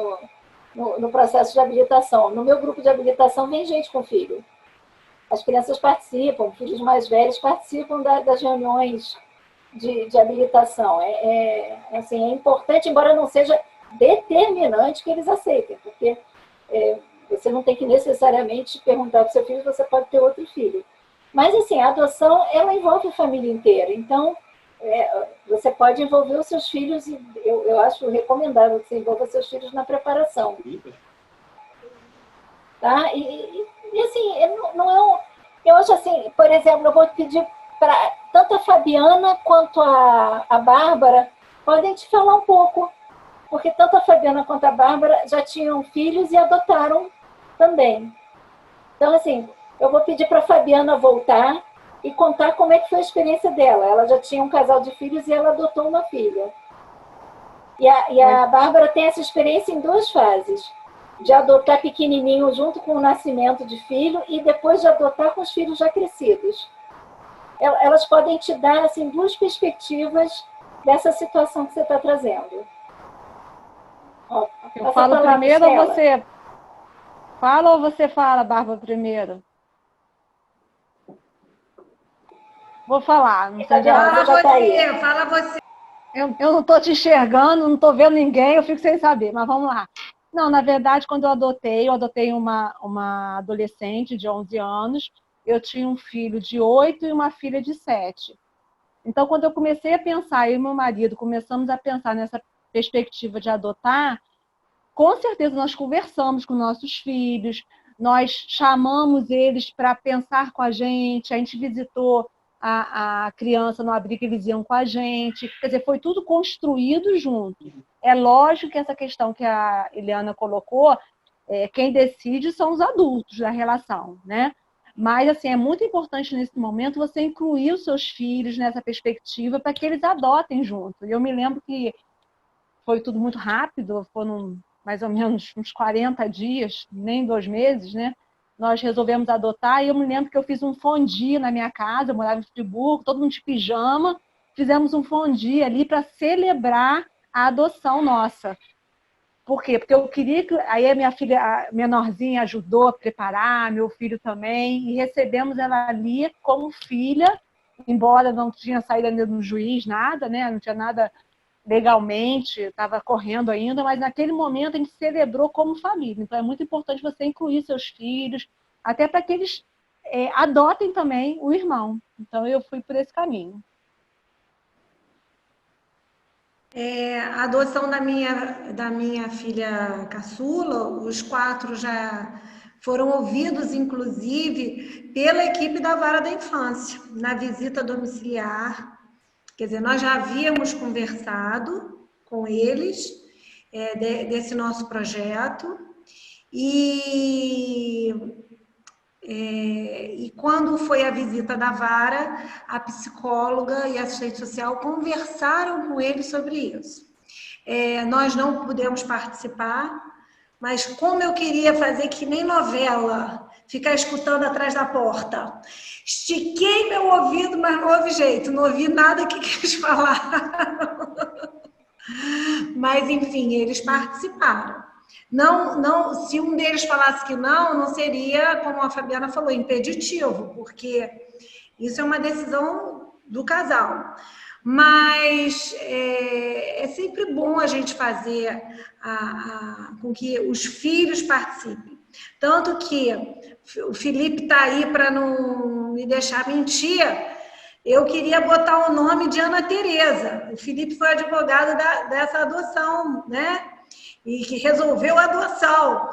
no processo de habilitação. No meu grupo de habilitação vem gente com filho. As crianças participam, filhos mais velhos participam das reuniões de habilitação. Assim, é importante, embora não seja determinante que eles aceitem, porque você não tem que necessariamente perguntar para o seu filho se você pode ter outro filho. Mas, assim, a adoção, ela envolve a família inteira. Então, você pode envolver os seus filhos, e eu acho recomendável que você envolva seus filhos na preparação. Tá? E assim, não é eu acho assim, por exemplo, eu vou pedir para tanto a Fabiana quanto a Bárbara podem te falar um pouco, porque tanto a Fabiana quanto a Bárbara já tinham filhos e adotaram também. Então, assim, eu vou pedir para a Fabiana voltar e contar como é que foi a experiência dela. Ela já tinha um casal de filhos e ela adotou uma filha. E a Bárbara tem essa experiência em 2 fases. De adotar pequenininho junto com o nascimento de filho e depois de adotar com os filhos já crescidos. Elas podem te dar assim, 2 perspectivas dessa situação que você está trazendo. Ó, eu falo primeiro ou você fala, ou você fala, Bárbara, primeiro? Vou falar. Não sei fala você. Eu não estou te enxergando, não estou vendo ninguém, eu fico sem saber, mas vamos lá. Não, na verdade, quando eu adotei uma adolescente de 11 anos, eu tinha um filho de 8 e uma filha de 7. Então, quando eu comecei a pensar, eu e meu marido começamos a pensar nessa perspectiva de adotar, com certeza nós conversamos com nossos filhos, nós chamamos eles para pensar com a gente visitou a criança no abrigo que eles iam com a gente, quer dizer, foi tudo construído junto. É lógico que essa questão que a Eliana colocou, quem decide são os adultos da relação, né? Mas, assim, é muito importante nesse momento você incluir os seus filhos nessa perspectiva para que eles adotem junto. E eu me lembro que foi tudo muito rápido, foram mais ou menos uns 40 dias, nem 2 meses, né? Nós resolvemos adotar e eu me lembro que eu fiz um fondue na minha casa, eu morava em Friburgo, todo mundo de pijama, fizemos um fondue ali para celebrar a adoção nossa. Por quê? Porque eu queria que... Aí a minha filha a menorzinha ajudou a preparar, meu filho também, e recebemos ela ali como filha, embora não tinha saído ainda no juiz, nada, né? Não tinha nada legalmente, estava correndo ainda, mas naquele momento a gente celebrou como família. Então é muito importante você incluir seus filhos, até para que eles adotem também o irmão. Então eu fui por esse caminho. A adoção da minha filha caçula, os 4 já foram ouvidos, inclusive, pela equipe da Vara da Infância, na visita domiciliar. Quer dizer, nós já havíamos conversado com eles desse nosso projeto e quando foi a visita da Vara, a psicóloga e a assistente social conversaram com eles sobre isso. Nós não pudemos participar, mas como eu queria fazer que nem novela, ficar escutando atrás da porta, estiquei meu ouvido, mas não houve jeito, não ouvi nada que eles falaram. Mas, enfim, eles participaram. Não, se um deles falasse que não seria, como a Fabiana falou, impeditivo, porque isso é uma decisão do casal. Mas é sempre bom a gente fazer com que os filhos participem. Tanto que o Felipe está aí para não me deixar mentir, eu queria botar o nome de Ana Tereza. O Felipe foi advogado dessa adoção, né? E que resolveu a adoção.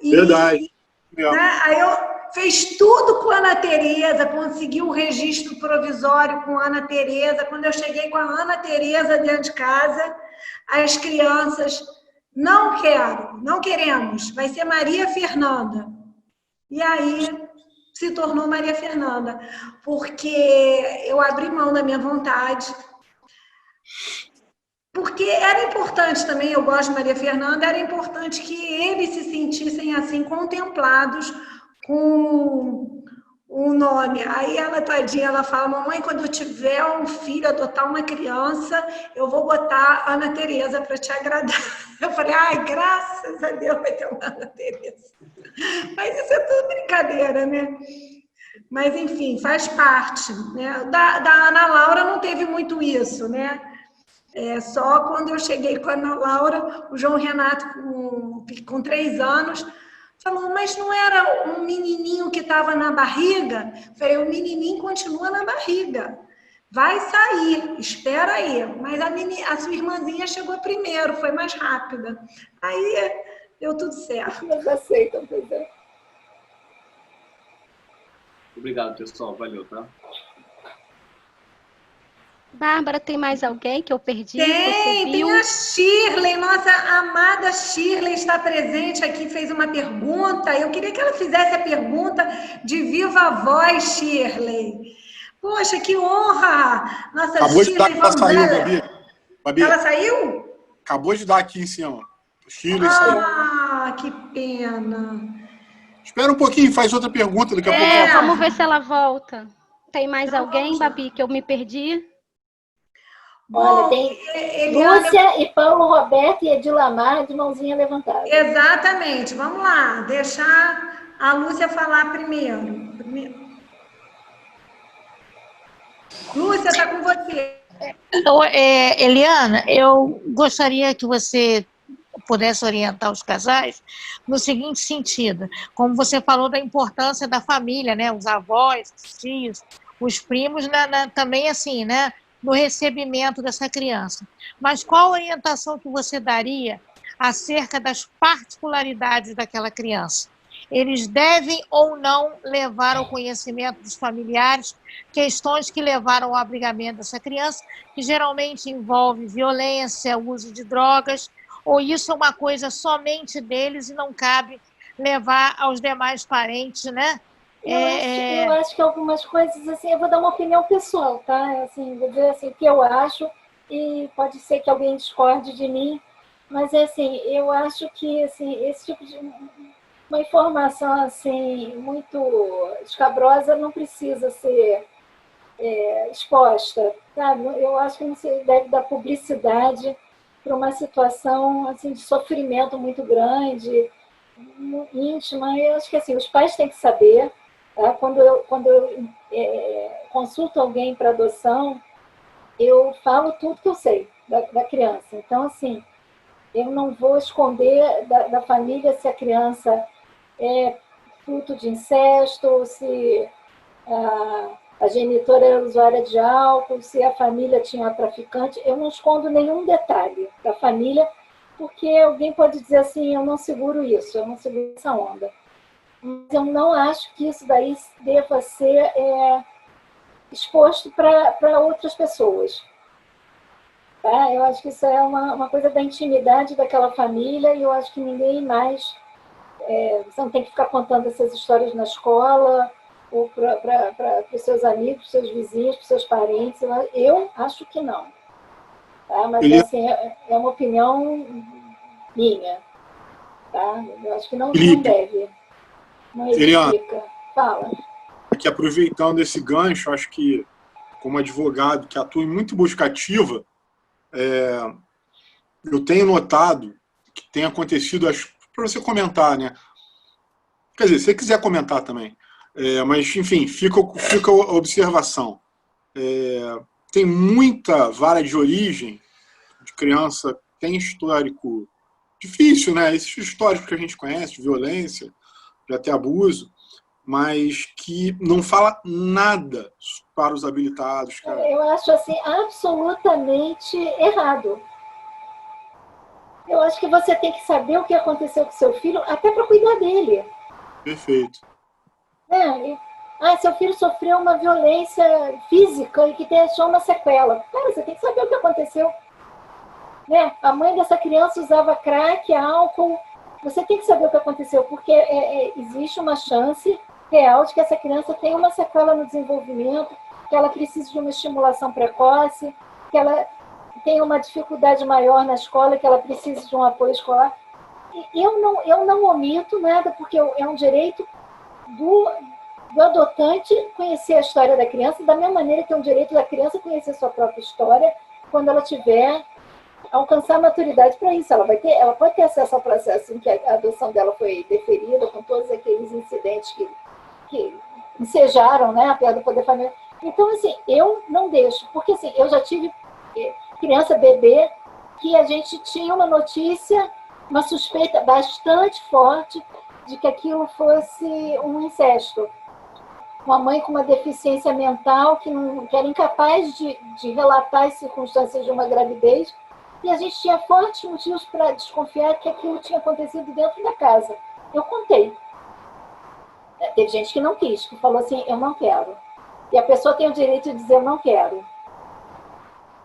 Verdade. Né? Aí eu fez tudo com a Ana Tereza, conseguiu o registro provisório com a Ana Tereza. Quando eu cheguei com a Ana Tereza dentro de casa, as crianças, não queremos, vai ser Maria Fernanda. E aí se tornou Maria Fernanda, porque eu abri mão da minha vontade, porque era importante também, eu gosto de Maria Fernanda, era importante que eles se sentissem assim, contemplados com o nome. Aí ela, tadinha, ela fala, mamãe, quando eu tiver um filho, adotar uma criança, eu vou botar Ana Tereza para te agradar. Eu falei, ai, graças a Deus vai ter uma Ana Tereza. Mas isso é tudo brincadeira, né? Mas, enfim, faz parte. Né? Da Ana Laura não teve muito isso, né? Só quando eu cheguei com a Ana Laura, o João Renato, com 3 anos, falou, mas não era um menininho que estava na barriga? Eu falei, o menininho continua na barriga. Vai sair, espera aí. Mas a sua irmãzinha chegou primeiro, foi mais rápida. Aí deu tudo certo. Eles aceitam, pois é. Obrigado, pessoal. Valeu, tá? Bárbara, tem mais alguém que eu perdi? Tem a Shirley, nossa amada Shirley está presente aqui, fez uma pergunta. Eu queria que ela fizesse a pergunta de viva voz, Shirley. Poxa, que honra! Nossa, acabou Shirley, de dar, ela saiu, Babi. Ela saiu? Acabou de dar aqui em cima. Shirley saiu. Ah, que pena. Espera um pouquinho, faz outra pergunta daqui a pouco. Vamos ver se ela volta. Tem mais alguém, Babi, que eu me perdi? Olha, tem Lúcia e Paulo Roberto e Edilamar de mãozinha levantada. Exatamente. Vamos lá, deixar a Lúcia falar primeiro. Lúcia, está com você. Eliana, eu gostaria que você pudesse orientar os casais no seguinte sentido, como você falou da importância da família, né, os avós, os tios, os primos, também assim, né, no recebimento dessa criança. Mas qual a orientação que você daria acerca das particularidades daquela criança? Eles devem ou não levar ao conhecimento dos familiares questões que levaram ao abrigamento dessa criança, que geralmente envolve violência, uso de drogas, ou isso é uma coisa somente deles e não cabe levar aos demais parentes, né? Eu acho que algumas coisas, assim, eu vou dar uma opinião pessoal, tá? Assim, vou dizer assim, o que eu acho, e pode ser que alguém discorde de mim, mas, assim, eu acho que, assim, esse tipo de... uma informação, assim, muito escabrosa não precisa ser exposta, sabe? Eu acho que não se deve dar publicidade para uma situação, assim, de sofrimento muito grande, íntima. Eu acho que, assim, os pais têm que saber. Tá? Quando eu consulto alguém para adoção, eu falo tudo que eu sei da criança. Então, assim, eu não vou esconder da família se a criança é fruto de incesto, se a genitora era usuária de álcool, se a família tinha uma traficante. Eu não escondo nenhum detalhe da família, porque alguém pode dizer assim, eu não seguro isso, eu não seguro essa onda. Mas eu não acho que isso daí deva ser exposto para outras pessoas. Tá? Eu acho que isso é uma coisa da intimidade daquela família, e eu acho que ninguém mais... você não tem que ficar contando essas histórias na escola, ou para os seus amigos, para os seus vizinhos, para os seus parentes. Eu acho que não. Tá? Mas assim, é uma opinião minha. Tá? Eu acho que não deve. Não explica. Fala. Aqui, aproveitando esse gancho, acho que, como advogado que atua em muito busca ativa, eu tenho notado que tem acontecido, para você comentar, né? Quer dizer, se você quiser comentar também. Mas, enfim, fica a observação. Tem muita vara de origem de criança, tem histórico difícil, né? Esses históricos que a gente conhece, de violência, de até abuso. mas que não fala nada para os habilitados, cara. Eu acho assim absolutamente errado. Eu acho que você tem que saber o que aconteceu com seu filho, até para cuidar dele. Perfeito. Seu filho sofreu uma violência física e que deixou uma sequela. Cara, você tem que saber o que aconteceu. Né? A mãe dessa criança usava crack, álcool. Você tem que saber o que aconteceu, porque existe uma chance real de que essa criança tenha uma sequela no desenvolvimento, que ela precise de uma estimulação precoce, que ela tenha uma dificuldade maior na escola, que ela precise de um apoio escolar. Eu não omito nada, porque é um direito do adotante conhecer a história da criança, da mesma maneira que é um direito da criança conhecer sua própria história, quando ela tiver alcançar a maturidade para isso. Ela pode ter acesso ao processo em que a adoção dela foi deferida, com todos aqueles incidentes que ensejaram, né, a perda do poder familiar. Então, assim, eu não deixo, porque assim, eu já tive criança, bebê, que a gente tinha uma notícia, uma suspeita bastante forte de que aquilo fosse um incesto. Uma mãe com uma deficiência mental que era incapaz de relatar as circunstâncias de uma gravidez, e a gente tinha fortes motivos para desconfiar que aquilo tinha acontecido dentro da casa. Eu contei. Teve gente que não quis, que falou assim, eu não quero. E a pessoa tem o direito de dizer, eu não quero.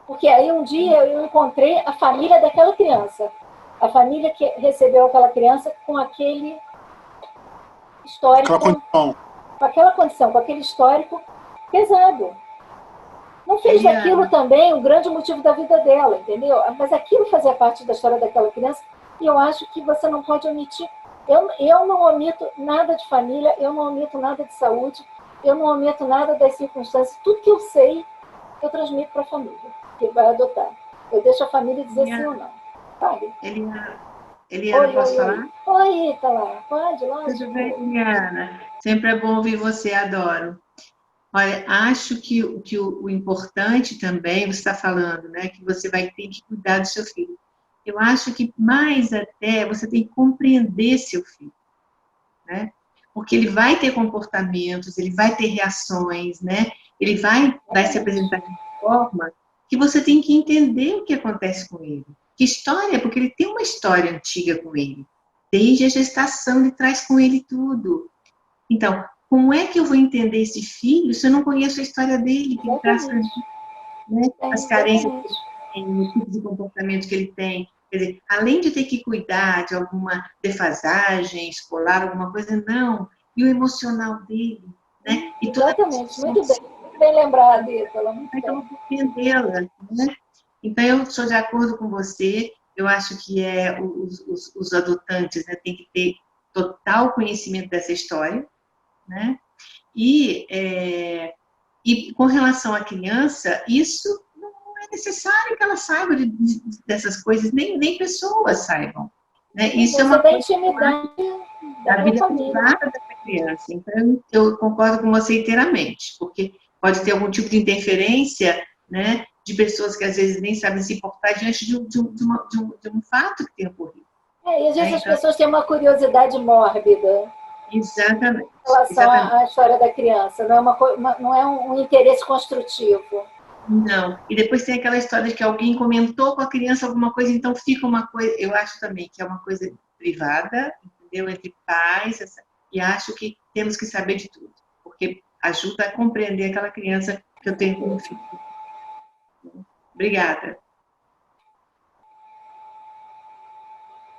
Porque aí um dia eu encontrei a família daquela criança. A família que recebeu aquela criança com aquele histórico. Com aquela condição, com aquele histórico pesado. Não fez daquilo também um grande motivo da vida dela, entendeu? Mas aquilo fazia parte da história daquela criança, e eu acho que você não pode omitir. Eu não omito nada de família, eu não omito nada de saúde, eu não omito nada das circunstâncias. Tudo que eu sei, eu transmito para a família, que vai adotar. Eu deixo a família dizer sim ou não. Sabe? Eliana, posso falar? Oi, tá lá. Pode, lógico. Tudo bem, Eliana? Sempre é bom ouvir você, adoro. Olha, acho que o importante também, você está falando, né, que você vai ter que cuidar do seu filho. Eu acho que mais até você tem que compreender seu filho, né? Porque ele vai ter comportamentos, ele vai ter reações, né? Ele vai se apresentar de forma que você tem que entender o que acontece com ele. Que história? Porque ele tem uma história antiga com ele. Desde a gestação ele traz com ele tudo. Então, como é que eu vou entender esse filho se eu não conheço a história dele, que ele traz para mim, né? As carências que ele tem, o tipo de comportamento que ele tem. Quer dizer, além de ter que cuidar de alguma defasagem escolar, alguma coisa, não. E o emocional dele, né? E exatamente, muito bem lembrado, Ítala. Então, eu vou entendê-la, né? Então, eu sou de acordo com você. Eu acho que os adotantes, né, têm que ter total conhecimento dessa história, né? E com relação à criança, isso não é necessário que ela saiba dessas coisas, nem pessoas saibam, né? Isso é uma coisa da intimidade da vida privada dessa criança. Então, eu concordo com você inteiramente, porque pode ter algum tipo de interferência, né, de pessoas que às vezes nem sabem se importar diante de um fato que tem ocorrido. E às vezes as pessoas têm uma curiosidade mórbida. Exatamente. Em relação à história da criança, não é um interesse construtivo. Não. E depois tem aquela história de que alguém comentou com a criança alguma coisa, então fica uma coisa. Eu acho também que é uma coisa privada, entendeu? Entre pais, e acho que temos que saber de tudo, porque ajuda a compreender aquela criança que eu tenho como filho. Obrigada.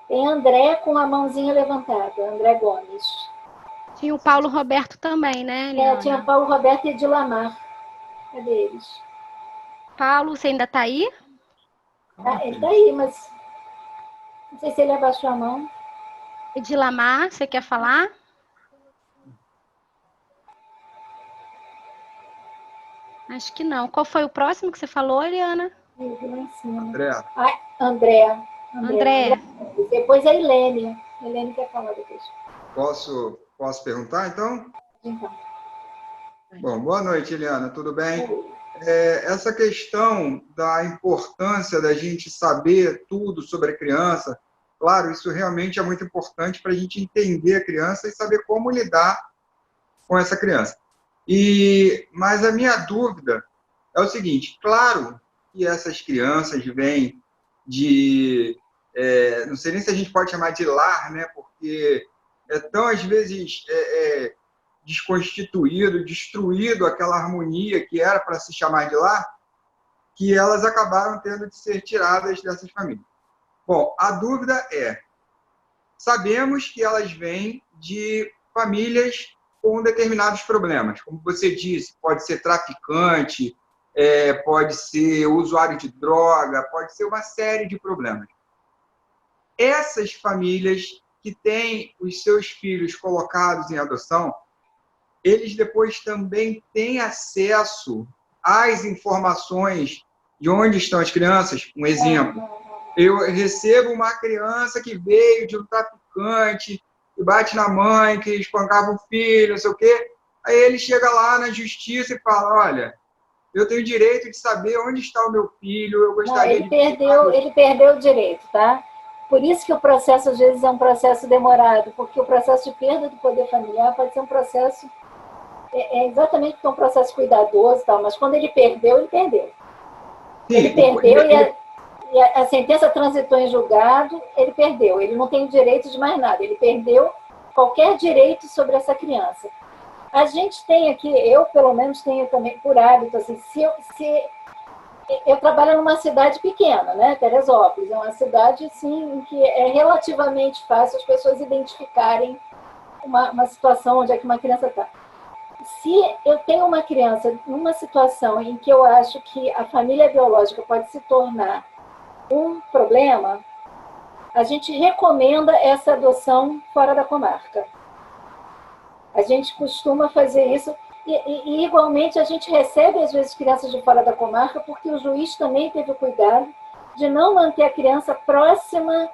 Tem André com a mãozinha levantada, André Gomes. Tinha o Paulo Roberto também, né, Eliana? Tinha o Paulo Roberto e Edilamar. Cadê eles? Paulo, você ainda está aí? Ele está aí, mas não sei se ele abaixou a mão. Edilamar, você quer falar? Acho que não. Qual foi o próximo que você falou, Eliana? André. Depois a Helene. Helene quer falar depois. Posso perguntar, então? Então. Bom, boa noite, Eliana. Tudo bem? Essa questão da importância da gente saber tudo sobre a criança, claro, isso realmente é muito importante para a gente entender a criança e saber como lidar com essa criança. Mas a minha dúvida é o seguinte, claro que essas crianças vêm de... não sei nem se a gente pode chamar de lar, né? Porque é tão, às vezes, desconstituído, destruído aquela harmonia que era para se chamar de lar, que elas acabaram tendo de ser tiradas dessas famílias. Bom, a dúvida é, sabemos que elas vêm de famílias com determinados problemas. Como você disse, pode ser traficante, pode ser usuário de droga, pode ser uma série de problemas. Essas famílias que têm os seus filhos colocados em adoção, eles depois também têm acesso às informações de onde estão as crianças. Um exemplo, eu recebo uma criança que veio de um traficante, que bate na mãe, que espancava o filho, não sei o quê. Aí ele chega lá na justiça e fala, olha, eu tenho direito de saber onde está o meu filho, eu gostaria ele perdeu o direito, tá? Por isso que o processo, às vezes, é um processo demorado, porque o processo de perda do poder familiar pode ser um processo, exatamente porque é um processo cuidadoso e tal, mas quando ele perdeu, ele perdeu. Sim, ele perdeu e a sentença transitou em julgado, ele perdeu. Ele não tem direito de mais nada, ele perdeu qualquer direito sobre essa criança. A gente tem aqui, eu pelo menos tenho também por hábito, assim, eu trabalho numa cidade pequena, né? Teresópolis, é uma cidade assim, em que é relativamente fácil as pessoas identificarem uma situação onde é que uma criança está. Se eu tenho uma criança numa situação em que eu acho que a família biológica pode se tornar um problema, a gente recomenda essa adoção fora da comarca. A gente costuma fazer isso e igualmente a gente recebe às vezes crianças de fora da comarca porque o juiz também teve o cuidado de não manter a criança próxima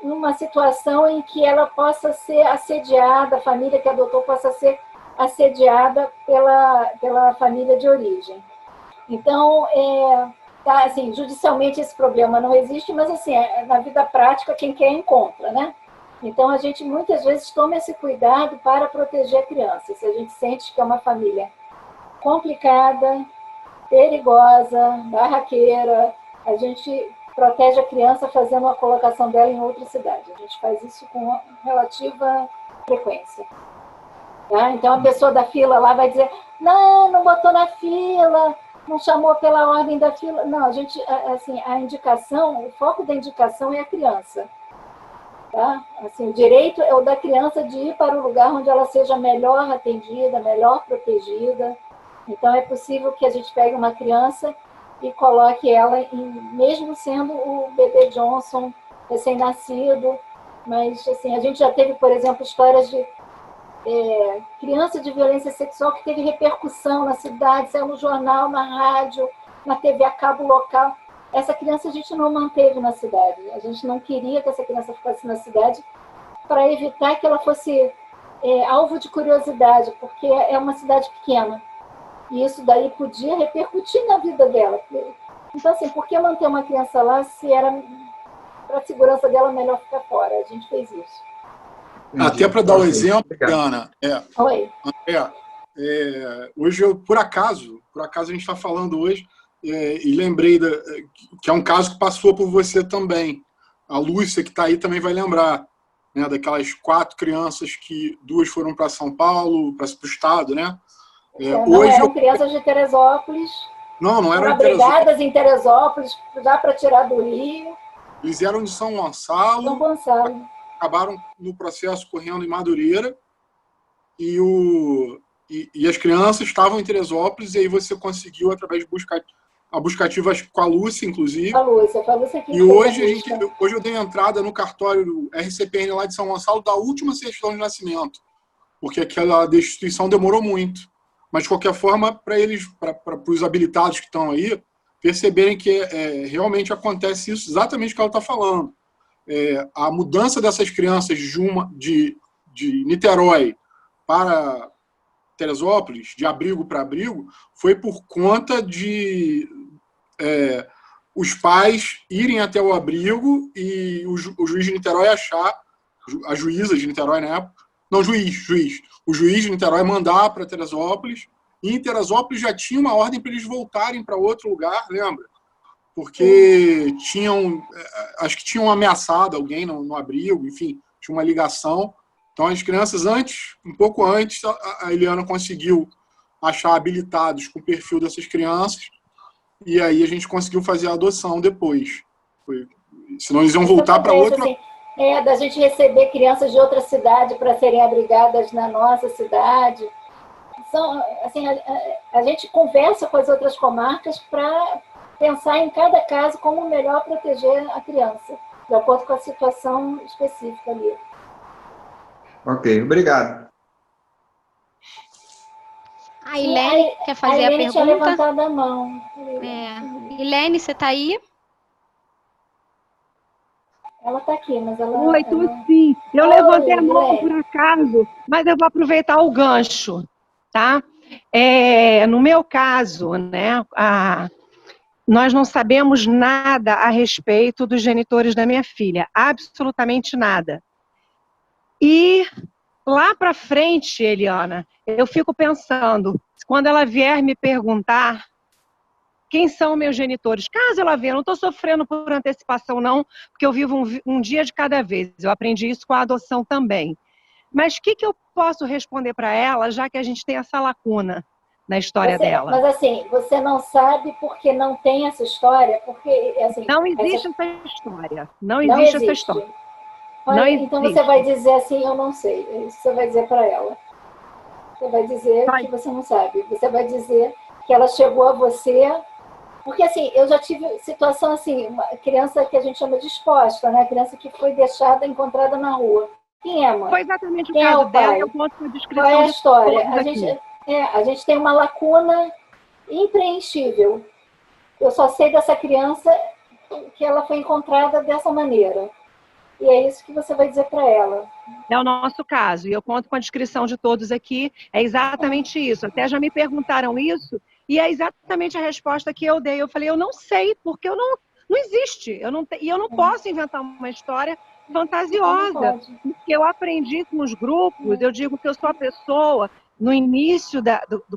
numa situação em que ela possa ser assediada, a família que adotou possa ser assediada pela família de origem. Então, tá, assim, judicialmente esse problema não existe, mas assim, na vida prática quem quer encontra, né? Então, a gente muitas vezes toma esse cuidado para proteger a criança. Se a gente sente que é uma família complicada, perigosa, barraqueira, a gente protege a criança fazendo a colocação dela em outra cidade. A gente faz isso com relativa frequência. Tá? Então, a pessoa da fila lá vai dizer, não botou na fila, não chamou pela ordem da fila. Não, a gente, assim, a indicação, o foco da indicação é a criança. Tá? Assim, o direito é o da criança de ir para o lugar onde ela seja melhor atendida, melhor protegida. Então, é possível que a gente pegue uma criança e coloque ela, mesmo sendo o bebê Johnson recém-nascido, mas assim, a gente já teve, por exemplo, histórias de criança de violência sexual que teve repercussão na cidade, saiu no jornal, na rádio, na TV a cabo local. Essa criança a gente não manteve na cidade. A gente não queria que essa criança ficasse na cidade para evitar que ela fosse alvo de curiosidade, porque é uma cidade pequena. E isso daí podia repercutir na vida dela. Então, assim, por que manter uma criança lá se era para a segurança dela melhor ficar fora? A gente fez isso. Até para dar um exemplo, Ana, Oi. Hoje, por acaso a gente está falando hoje, e lembrei que é um caso que passou por você também. A Lúcia, que está aí, também vai lembrar, né, daquelas 4 crianças que 2 foram para São Paulo, para o estado, né? Hoje eram crianças de Teresópolis. Não eram abrigadas em Teresópolis, já para tirar do Rio. Eles eram de São Gonçalo. São Gonçalo. Acabaram no processo correndo em Madureira. E as crianças estavam em Teresópolis, e aí você conseguiu, através de buscativa com a Lúcia, inclusive. A Lúcia que e hoje eu dei entrada no cartório do RCPN lá de São Gonçalo da última certidão de nascimento, porque aquela destituição demorou muito. Mas, de qualquer forma, para os habilitados que estão aí, perceberem que realmente acontece isso, exatamente o que ela está falando. A mudança dessas crianças de Niterói para Teresópolis, de abrigo para abrigo, foi por conta de os pais irem até o abrigo e o juiz de Niterói achar, a juíza de Niterói na época, Não, juiz. O juiz de Niterói mandar para Teresópolis, e em Teresópolis já tinha uma ordem para eles voltarem para outro lugar, lembra? Porque acho que tinham ameaçado alguém no abrigo, enfim, tinha uma ligação. Então, as crianças um pouco antes, a Eliana conseguiu achar habilitados com o perfil dessas crianças, e aí a gente conseguiu fazer a adoção depois. Senão eles iam voltar para outra... Assim, da gente receber crianças de outra cidade para serem abrigadas na nossa cidade. Assim, a gente conversa com as outras comarcas para pensar em cada caso como melhor proteger a criança, de acordo com a situação específica ali. Ok, obrigado. A Ilene quer fazer a pergunta? Tinha levantado a mão. Ilene, você está aí? Ela está aqui, mas ela... Oi, estou sim. Eu levantei a mão por acaso, mas eu vou aproveitar o gancho, tá? No meu caso, né, nós não sabemos nada a respeito dos genitores da minha filha, absolutamente nada. E lá para frente, Eliana, eu fico pensando, quando ela vier me perguntar quem são meus genitores, caso ela venha, eu não estou sofrendo por antecipação não, porque eu vivo um dia de cada vez, eu aprendi isso com a adoção também. Mas o que eu posso responder para ela, já que a gente tem essa lacuna na história dela? Mas assim, você não sabe porque não tem essa história? Porque, assim, não existe essa história. Não existe existe essa história. Olha, então você vai dizer assim, eu não sei. Isso você vai dizer para ela. Você vai dizer que você não sabe. Você vai dizer que ela chegou a você... Porque, assim, eu já tive situação assim, uma criança que a gente chama de exposta, né? Criança que foi deixada, encontrada na rua. Quem é, mãe? Foi exatamente o Quem caso é o pai? dela, eu conto uma descrição. Qual é a história? A gente tem uma lacuna impreenchível. Eu só sei dessa criança que ela foi encontrada dessa maneira. E é isso que você vai dizer para ela. É o nosso caso, e eu conto com a descrição de todos aqui, é exatamente isso. Até já me perguntaram isso, e é exatamente a resposta que eu dei. Eu falei, eu não sei, porque não existe. E eu não posso inventar uma história fantasiosa. Porque eu aprendi com os grupos, eu digo que eu sou a pessoa... No início,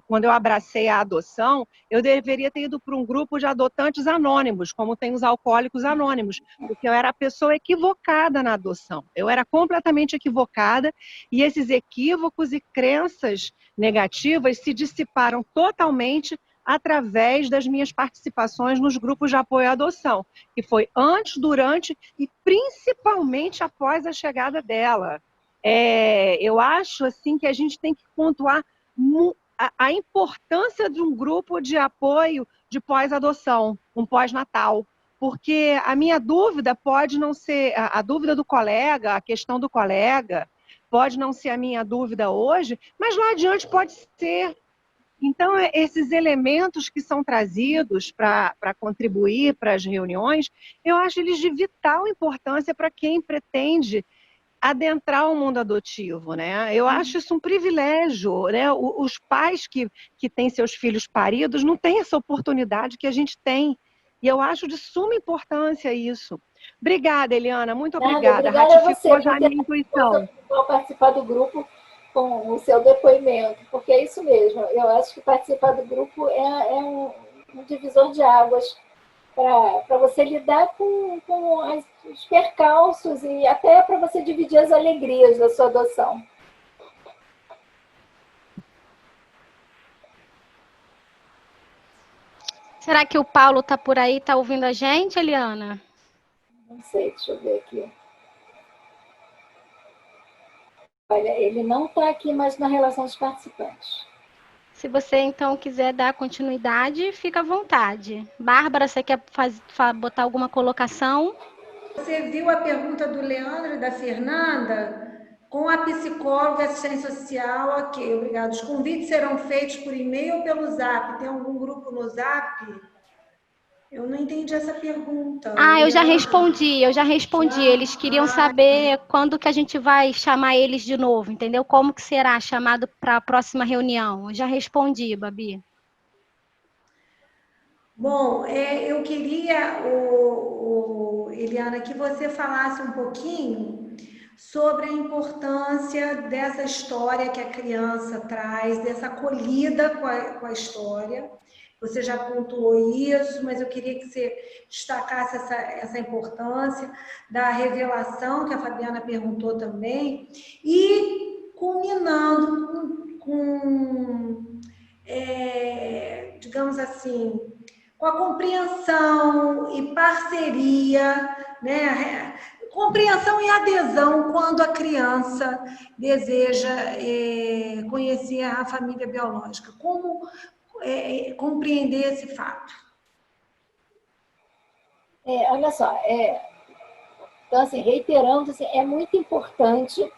quando eu abracei a adoção, eu deveria ter ido para um grupo de adotantes anônimos, como tem os alcoólicos anônimos, porque eu era a pessoa equivocada na adoção. Eu era completamente equivocada e esses equívocos e crenças negativas se dissiparam totalmente através das minhas participações nos grupos de apoio à adoção, que foi antes, durante e principalmente após a chegada dela. Eu acho assim que a gente tem que pontuar a importância de um grupo de apoio de pós-adoção, um pós-natal, porque a minha dúvida pode não ser a dúvida do colega, a questão do colega, pode não ser a minha dúvida hoje, mas lá adiante pode ser. Então, esses elementos que são trazidos para contribuir para as reuniões, eu acho eles de vital importância para quem pretende adentrar o mundo adotivo, né? Eu acho isso um privilégio, né? Os pais que têm seus filhos paridos não têm essa oportunidade que a gente tem. E eu acho de suma importância isso. Obrigada, Eliana, muito obrigada. Ratificou já a minha intuição. Vou participar do grupo com o seu depoimento, porque é isso mesmo. Eu acho que participar do grupo é um divisor de águas para você lidar com os percalços e até para você dividir as alegrias da sua adoção. Será que o Paulo está por aí, está ouvindo a gente, Eliana? Não sei, deixa eu ver aqui. Olha, ele não está aqui mais na relação dos participantes. Se você, então, quiser dar continuidade, fica à vontade. Bárbara, você quer botar alguma colocação? Você viu a pergunta do Leandro e da Fernanda? Com a psicóloga, assistência social, ok, obrigado. Os convites serão feitos por e-mail ou pelo Zap? Tem algum grupo no Zap? Eu não entendi essa pergunta. Eu já respondi. Eles queriam saber quando que a gente vai chamar eles de novo, entendeu? Como que será chamado para a próxima reunião? Eu já respondi, Babi. Bom, eu queria, Eliana, que você falasse um pouquinho sobre a importância dessa história que a criança traz, dessa acolhida com a história. Você já pontuou isso, mas eu queria que você destacasse essa importância da revelação, que a Fabiana perguntou também, e culminando digamos assim, com a compreensão e parceria, né? Compreensão e adesão quando a criança deseja conhecer a família biológica. Como compreender esse fato? Olha só, então, assim, reiterando, assim, é muito importante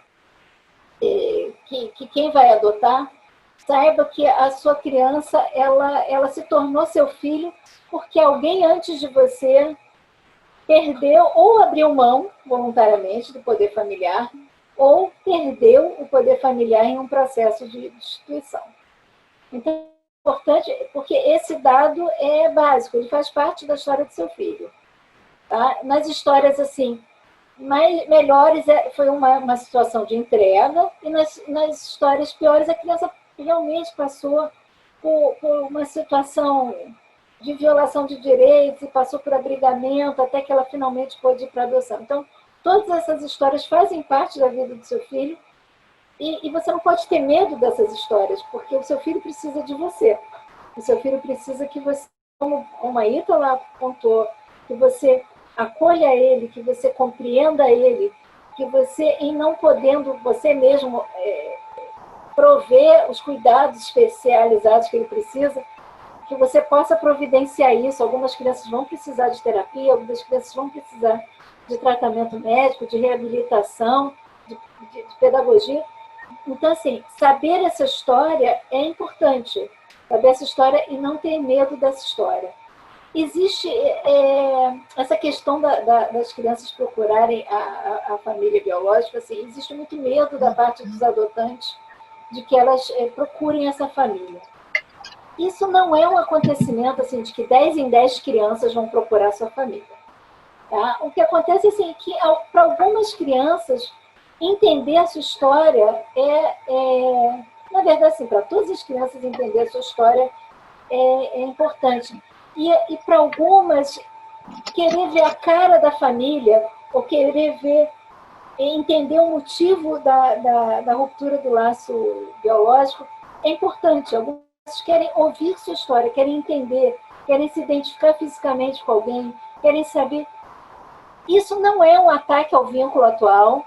que quem vai adotar saiba que a sua criança, ela se tornou seu filho porque alguém antes de você perdeu ou abriu mão voluntariamente do poder familiar ou perdeu o poder familiar em um processo de destituição. Então, é importante, porque esse dado é básico, ele faz parte da história do seu filho. Tá? Nas histórias, assim, melhores foi uma situação de entrega, e nas histórias piores a criança realmente passou por uma situação de violação de direitos e passou por abrigamento até que ela finalmente pôde ir para adoção. Então, todas essas histórias fazem parte da vida do seu filho e você não pode ter medo dessas histórias, porque o seu filho precisa de você. O seu filho precisa que você, como a Ita lá apontou, que você acolha ele, que você compreenda ele, que você, em não podendo você mesmo prover os cuidados especializados que ele precisa, que você possa providenciar isso. Algumas crianças vão precisar de terapia, algumas crianças vão precisar de tratamento médico, de reabilitação, de pedagogia. Então, assim, saber essa história é importante. Saber essa história e não ter medo dessa história. Existe essa questão das crianças procurarem a família biológica, assim, existe muito medo da parte dos adotantes de que elas procurem essa família. Isso não é um acontecimento assim, de que 10 em 10 crianças vão procurar sua família. Tá? O que acontece assim, é que, para algumas crianças, entender a sua história na verdade, assim, para todas as crianças entender a sua história é importante. E para algumas, querer ver a cara da família, ou querer entender o motivo da ruptura do laço biológico, é importante. Algumas querem ouvir sua história, querem entender, querem se identificar fisicamente com alguém, querem saber. Isso não é um ataque ao vínculo atual,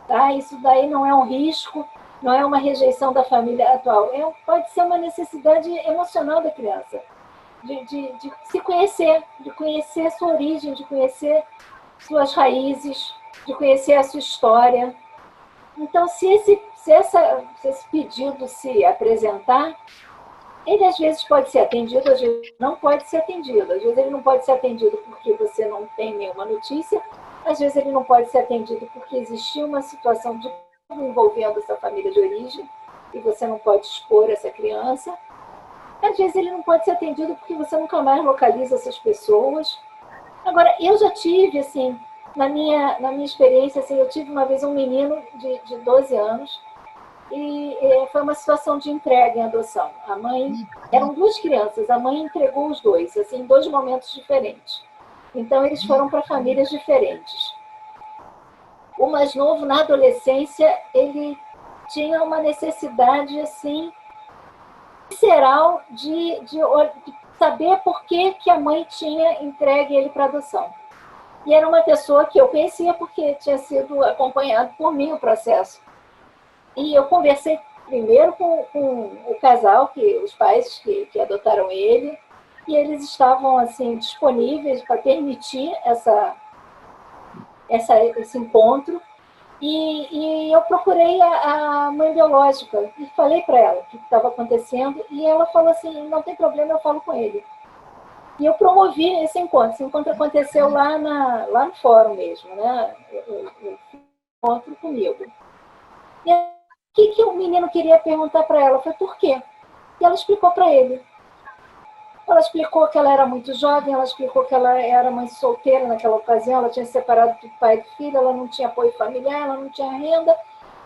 tá? Isso daí não é um risco, não é uma rejeição da família atual. Pode ser uma necessidade emocional da criança, de se conhecer, de conhecer a sua origem, de conhecer suas raízes, de conhecer a sua história. Então, se esse pedido se apresentar, ele às vezes pode ser atendido, às vezes não pode ser atendido. Às vezes ele não pode ser atendido porque você não tem nenhuma notícia, às vezes ele não pode ser atendido porque existia uma situação de envolvendo essa família de origem e você não pode expor essa criança. Às vezes ele não pode ser atendido porque você nunca mais localiza essas pessoas. Agora, eu já tive, assim, na minha experiência, assim, eu tive uma vez um menino de 12 anos e foi uma situação de entrega em adoção. A mãe, eram 2 crianças, a mãe entregou os 2, assim, em 2 momentos diferentes. Então, eles foram para famílias diferentes. O mais novo, na adolescência, ele tinha uma necessidade, assim, visceral de saber por que a mãe tinha entregue ele para adoção. E era uma pessoa que eu conhecia porque tinha sido acompanhado por mim o processo. E eu conversei primeiro com o casal, os pais que adotaram ele, e eles estavam assim disponíveis para permitir esse encontro. E eu procurei a mãe biológica e falei para ela o que estava acontecendo, e ela falou assim, não tem problema, eu falo com ele. E eu promovi esse encontro. Esse encontro aconteceu lá no fórum mesmo, né? Eu encontro comigo. E o que o menino queria perguntar para ela? Foi por quê? E ela explicou para ele. Ela explicou que ela era muito jovem, ela explicou que ela era mãe solteira naquela ocasião, ela tinha se separado do pai e do filho, ela não tinha apoio familiar, ela não tinha renda,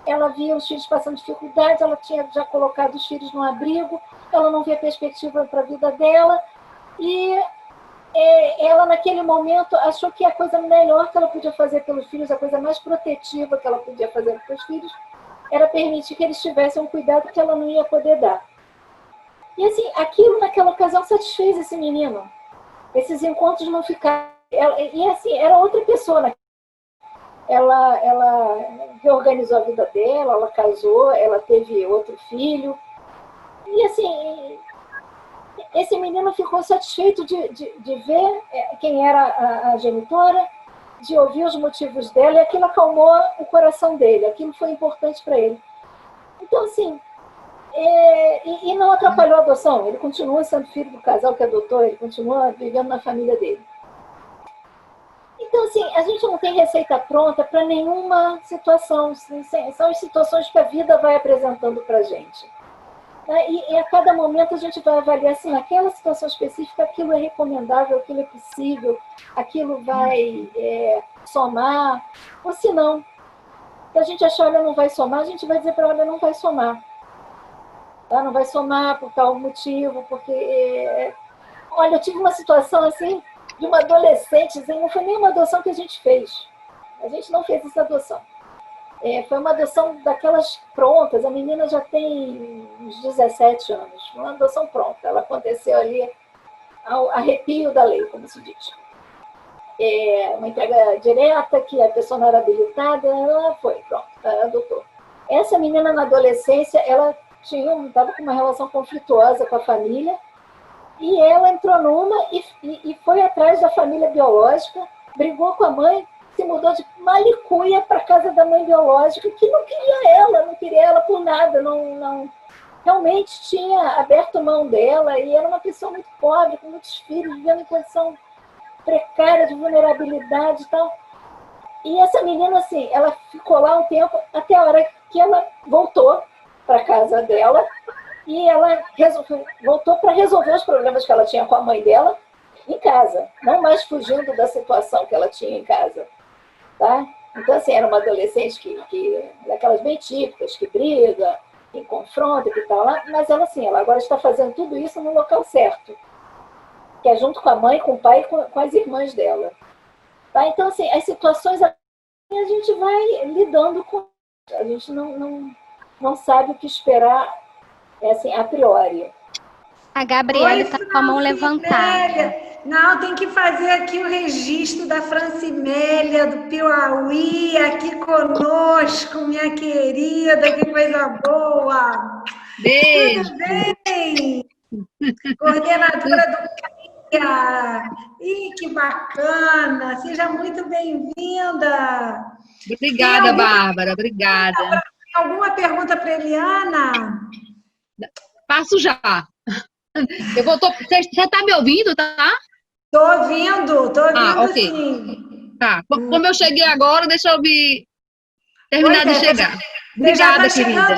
ela via os filhos passando dificuldades, ela tinha já colocado os filhos no abrigo, ela não via perspectiva para a vida dela, e ela, naquele momento, achou que a coisa melhor que ela podia fazer pelos filhos, a coisa mais protetiva que ela podia fazer para os filhos, era permitir que eles tivessem um cuidado que ela não ia poder dar. E assim, aquilo naquela ocasião satisfez esse menino. Esses encontros não ficaram... E assim, era outra pessoa. Ela reorganizou a vida dela, ela casou, ela teve outro filho. E assim, esse menino ficou satisfeito de ver quem era a genitora, de ouvir os motivos dela, e aquilo acalmou o coração dele, aquilo foi importante para ele. Então, assim, e não atrapalhou a adoção, ele continua sendo filho do casal que adotou, ele continua vivendo na família dele. Então, assim, a gente não tem receita pronta para nenhuma situação, são as situações que a vida vai apresentando para a gente. E a cada momento a gente vai avaliar se naquela situação específica aquilo é recomendável, aquilo é possível, aquilo vai somar, ou se não. Se a gente achar, olha, não vai somar, a gente vai dizer para ela, não vai somar. Tá? Não vai somar por tal motivo, porque... Olha, eu tive uma situação assim, de uma adolescente, não foi nem uma adoção que a gente fez. A gente não fez essa adoção. Foi uma adoção daquelas prontas, a menina já tem uns 17 anos, uma adoção pronta, ela aconteceu ali ao arrepio da lei, como se diz. Uma entrega direta, que a pessoa não era habilitada, ela foi, pronto, ela adotou. Essa menina na adolescência, ela estava com uma relação conflituosa com a família, e ela entrou numa e foi atrás da família biológica, brigou com a mãe, se mudou de Malicuia para a casa da mãe biológica, que não queria ela por nada, não realmente tinha aberto mão dela, e era uma pessoa muito pobre, com muitos filhos, vivendo em condição precária de vulnerabilidade e tal. E essa menina, assim, ela ficou lá um tempo, até a hora que ela voltou para a casa dela, e ela voltou para resolver os problemas que ela tinha com a mãe dela em casa, não mais fugindo da situação que ela tinha em casa. Tá? Então, assim, era uma adolescente daquelas bem típicas, que briga, que confronta, que tal lá, mas ela, assim, ela agora está fazendo tudo isso no local certo, que é junto com a mãe, com o pai e com as irmãs dela. Tá? Então, assim, as situações a gente vai lidando com. A gente não sabe o que esperar, assim, a priori. A Gabriela está com a mão levantada. Não, tem que fazer aqui o registro da Francimélia, do Piauí, aqui conosco, minha querida, que coisa boa. Beijo. Tudo bem? Coordenadora do CRIA. Ih, que bacana. Seja muito bem-vinda. Obrigada, Bárbara, obrigada. Tem alguma pergunta para a Eliana? Passo já. Você está me ouvindo, tá? Estou ouvindo okay. Sim. Tá. Como eu cheguei agora, deixa eu terminar de chegar. Obrigada, querida.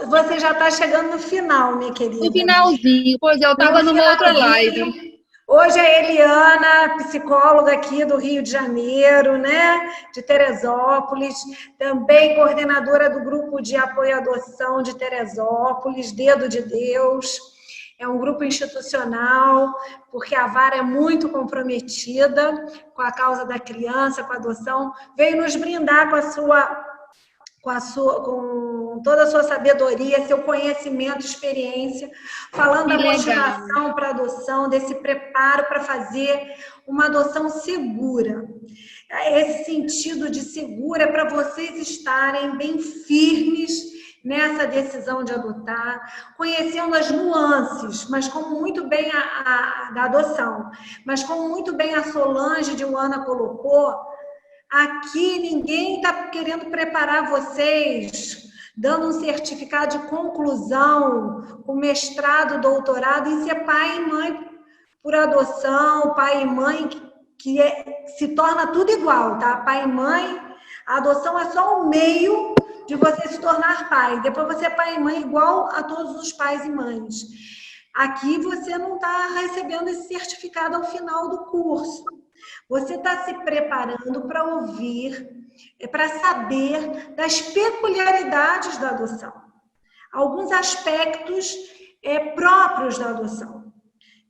Você já está chegando no final, minha querida. No finalzinho, pois eu estava numa outra live. Hoje a Eliana, psicóloga aqui do Rio de Janeiro, né? De Teresópolis, também coordenadora do grupo de apoio à adoção de Teresópolis, Dedo de Deus. É um grupo institucional, porque a Vara é muito comprometida com a causa da criança, com a adoção. Veio nos brindar com toda a sua sabedoria, seu conhecimento, experiência, falando da motivação para a adoção, desse preparo para fazer uma adoção segura. Esse sentido de segura é para vocês estarem bem firmes nessa decisão de adotar, conhecendo as nuances, mas como muito bem da adoção, mas como muito bem a Solange de Uana colocou, aqui ninguém está querendo preparar vocês, dando um certificado de conclusão, o mestrado, doutorado, em ser pai e mãe por adoção, pai e mãe que se torna tudo igual, tá? Pai e mãe, a adoção é só um meio de você se tornar pai. Depois você é pai e mãe igual a todos os pais e mães. Aqui você não está recebendo esse certificado ao final do curso. Você está se preparando para ouvir, para saber das peculiaridades da adoção. Alguns aspectos próprios da adoção.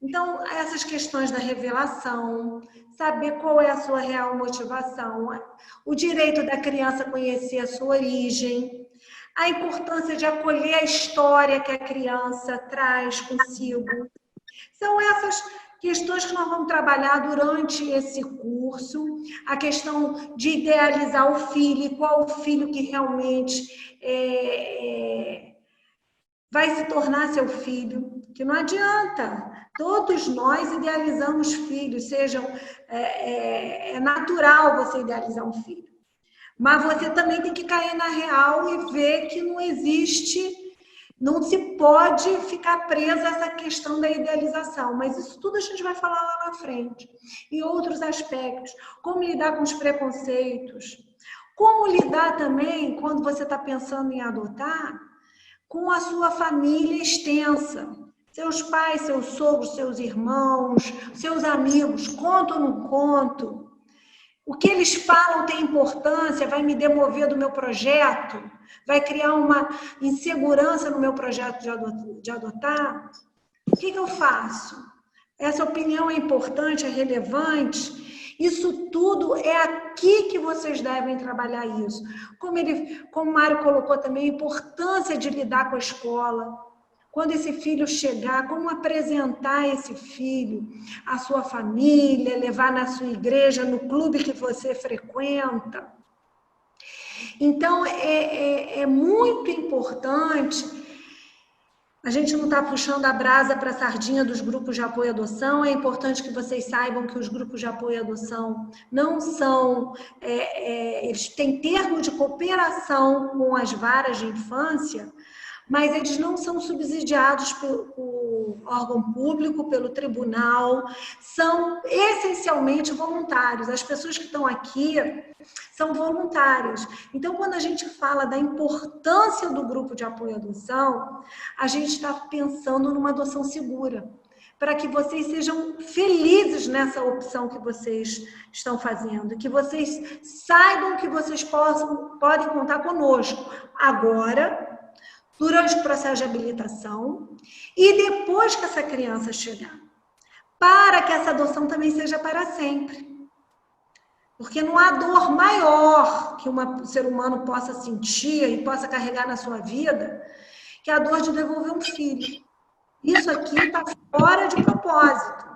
Então, essas questões da revelação, saber qual é a sua real motivação, o direito da criança conhecer a sua origem, a importância de acolher a história que a criança traz consigo. São essas questões que nós vamos trabalhar durante esse curso, a questão de idealizar o filho, e qual o filho que realmente vai se tornar seu filho, que não adianta. Todos nós idealizamos filhos, é natural você idealizar um filho. Mas você também tem que cair na real e ver que não existe, não se pode ficar presa a essa questão da idealização. Mas isso tudo a gente vai falar lá na frente. E outros aspectos, como lidar com os preconceitos, como lidar também, quando você está pensando em adotar, com a sua família extensa. Seus pais, seus sogros, seus irmãos, seus amigos, conto ou não conto? O que eles falam tem importância, vai me demover do meu projeto? Vai criar uma insegurança no meu projeto de adotar? O que eu faço? Essa opinião é importante, é relevante? Isso tudo é aqui que vocês devem trabalhar isso. Como o Mário colocou também, a importância de lidar com a escola. Quando esse filho chegar, como apresentar esse filho à sua família, levar na sua igreja, no clube que você frequenta. Então, é muito importante. A gente não está puxando a brasa para a sardinha dos grupos de apoio à adoção. É importante que vocês saibam que os grupos de apoio à adoção não são... eles têm termo de cooperação com as varas de infância, mas eles não são subsidiados pelo órgão público, pelo tribunal, são essencialmente voluntários. As pessoas que estão aqui são voluntárias. Então, quando a gente fala da importância do grupo de apoio à adoção, a gente está pensando numa adoção segura, para que vocês sejam felizes nessa opção que vocês estão fazendo, que vocês saibam que vocês podem contar conosco agora, durante o processo de habilitação e depois que essa criança chegar, para que essa adoção também seja para sempre. Porque não há dor maior que um ser humano possa sentir e possa carregar na sua vida que a dor de devolver um filho. Isso aqui está fora de propósito.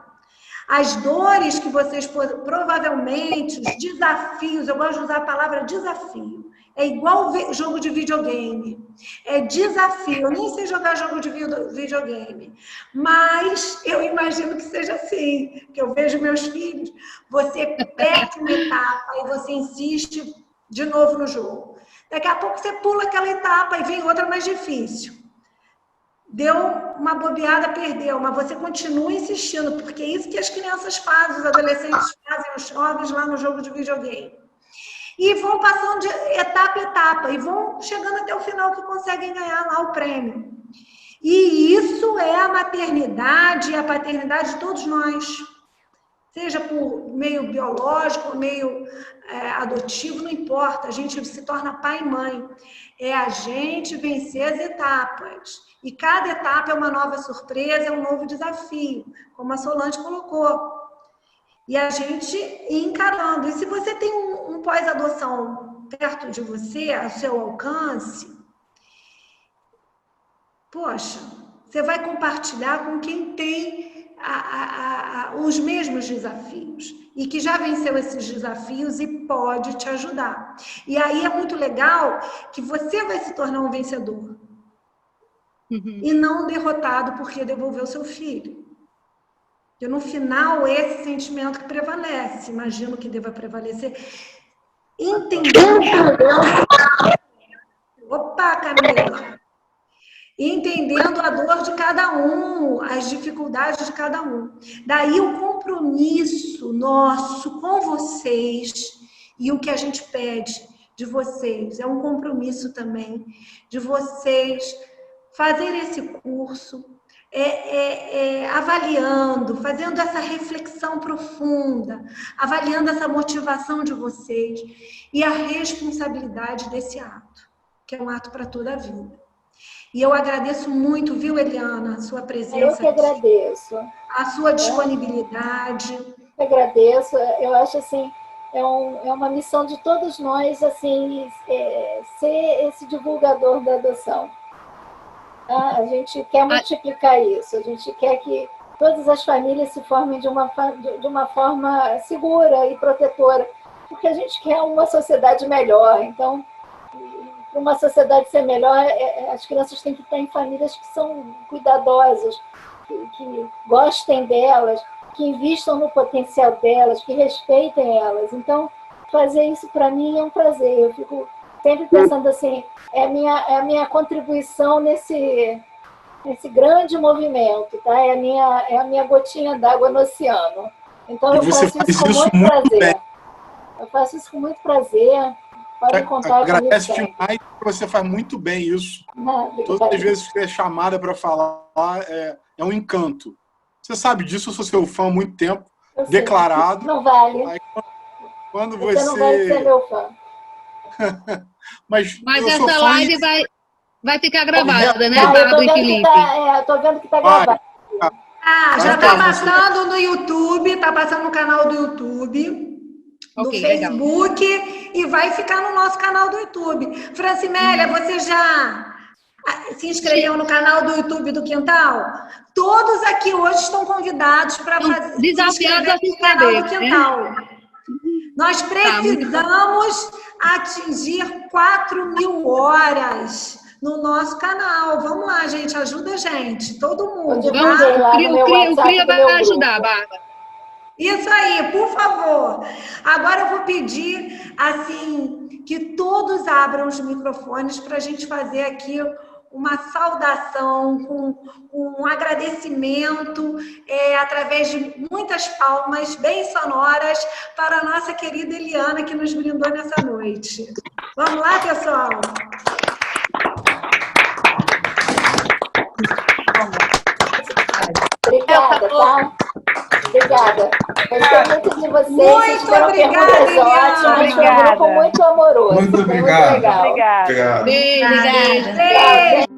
As dores que vocês provavelmente, os desafios, eu gosto de usar a palavra desafio, é igual jogo de videogame. É desafio. Eu nem sei jogar jogo de videogame. Mas eu imagino que seja assim. Que eu vejo meus filhos. Você perde uma etapa e você insiste de novo no jogo. Daqui a pouco você pula aquela etapa e vem outra mais difícil. Deu uma bobeada, perdeu. Mas você continua insistindo. Porque é isso que as crianças fazem, os adolescentes fazem, os jovens lá no jogo de videogame. E vão passando de etapa a etapa, e vão chegando até o final que conseguem ganhar lá o prêmio. E isso é a maternidade e a paternidade de todos nós. Seja por meio biológico, meio adotivo, não importa. A gente se torna pai e mãe. É a gente vencer as etapas. E cada etapa é uma nova surpresa, é um novo desafio, como a Solange colocou. E a gente ir encarando. E se você tem um pós-adoção perto de você, ao seu alcance, poxa, você vai compartilhar com quem tem os mesmos desafios e que já venceu esses desafios e pode te ajudar. E aí é muito legal que você vai se tornar um vencedor e não um derrotado porque devolveu seu filho. Porque no final, esse sentimento que prevalece, imagino que deva prevalecer, entendendo a dor de cada um, as dificuldades de cada um. Daí o compromisso nosso com vocês e o que a gente pede de vocês, é um compromisso também de vocês fazerem esse curso, avaliando, fazendo essa reflexão profunda, avaliando essa motivação de vocês e a responsabilidade desse ato, que é um ato para toda a vida. E eu agradeço muito, viu, Eliana, a sua presença. Eu que agradeço. A sua disponibilidade. Eu agradeço. Eu acho assim, é uma missão de todos nós, assim, ser esse divulgador da adoção. Tá? A gente quer multiplicar isso. A gente quer que todas as famílias se formem de uma forma segura e protetora, porque a gente quer uma sociedade melhor. Então, para uma sociedade ser melhor, as crianças têm que estar em famílias que são cuidadosas, que gostem delas, que invistam no potencial delas, que respeitem elas. Então, fazer isso para mim é um prazer. Eu fico sempre pensando assim, é a minha contribuição nesse grande movimento, tá? É a minha gotinha d'água no oceano. Então, eu faço isso com muito prazer. Eu faço isso com muito prazer. Pode contar comigo. Agradeço demais, você faz muito bem isso. Todas as vezes que é chamada para falar, é um encanto. Você sabe disso, eu sou seu fã há muito tempo, declarado. Não vale. Aí, quando você não vai ser meu fã. Mas essa live vai ficar gravada, né? Eu tô vendo que tá gravado. Já está passando no YouTube, está passando no canal do YouTube. No Facebook, legal. E vai ficar no nosso canal do YouTube. Francimélia, você já se inscreveu no canal do YouTube do Quintal? Todos aqui hoje estão convidados para se inscrever no canal do Quintal. Né? Nós precisamos atingir 4.000 horas no nosso canal. Vamos lá, gente, ajuda a gente, todo mundo. O Cria vai ajudar, Bárbara. Isso aí, por favor. Agora eu vou pedir, assim, que todos abram os microfones para a gente fazer aqui uma saudação, com um agradecimento, através de muitas palmas bem sonoras para a nossa querida Eliana, que nos brindou nessa noite. Vamos lá, pessoal? Obrigada, tá? Obrigada. Gostei muito de vocês. Muito obrigada, Eliana. Um grupo muito amoroso. Muito obrigado. Muito legal. Obrigado. Beijo.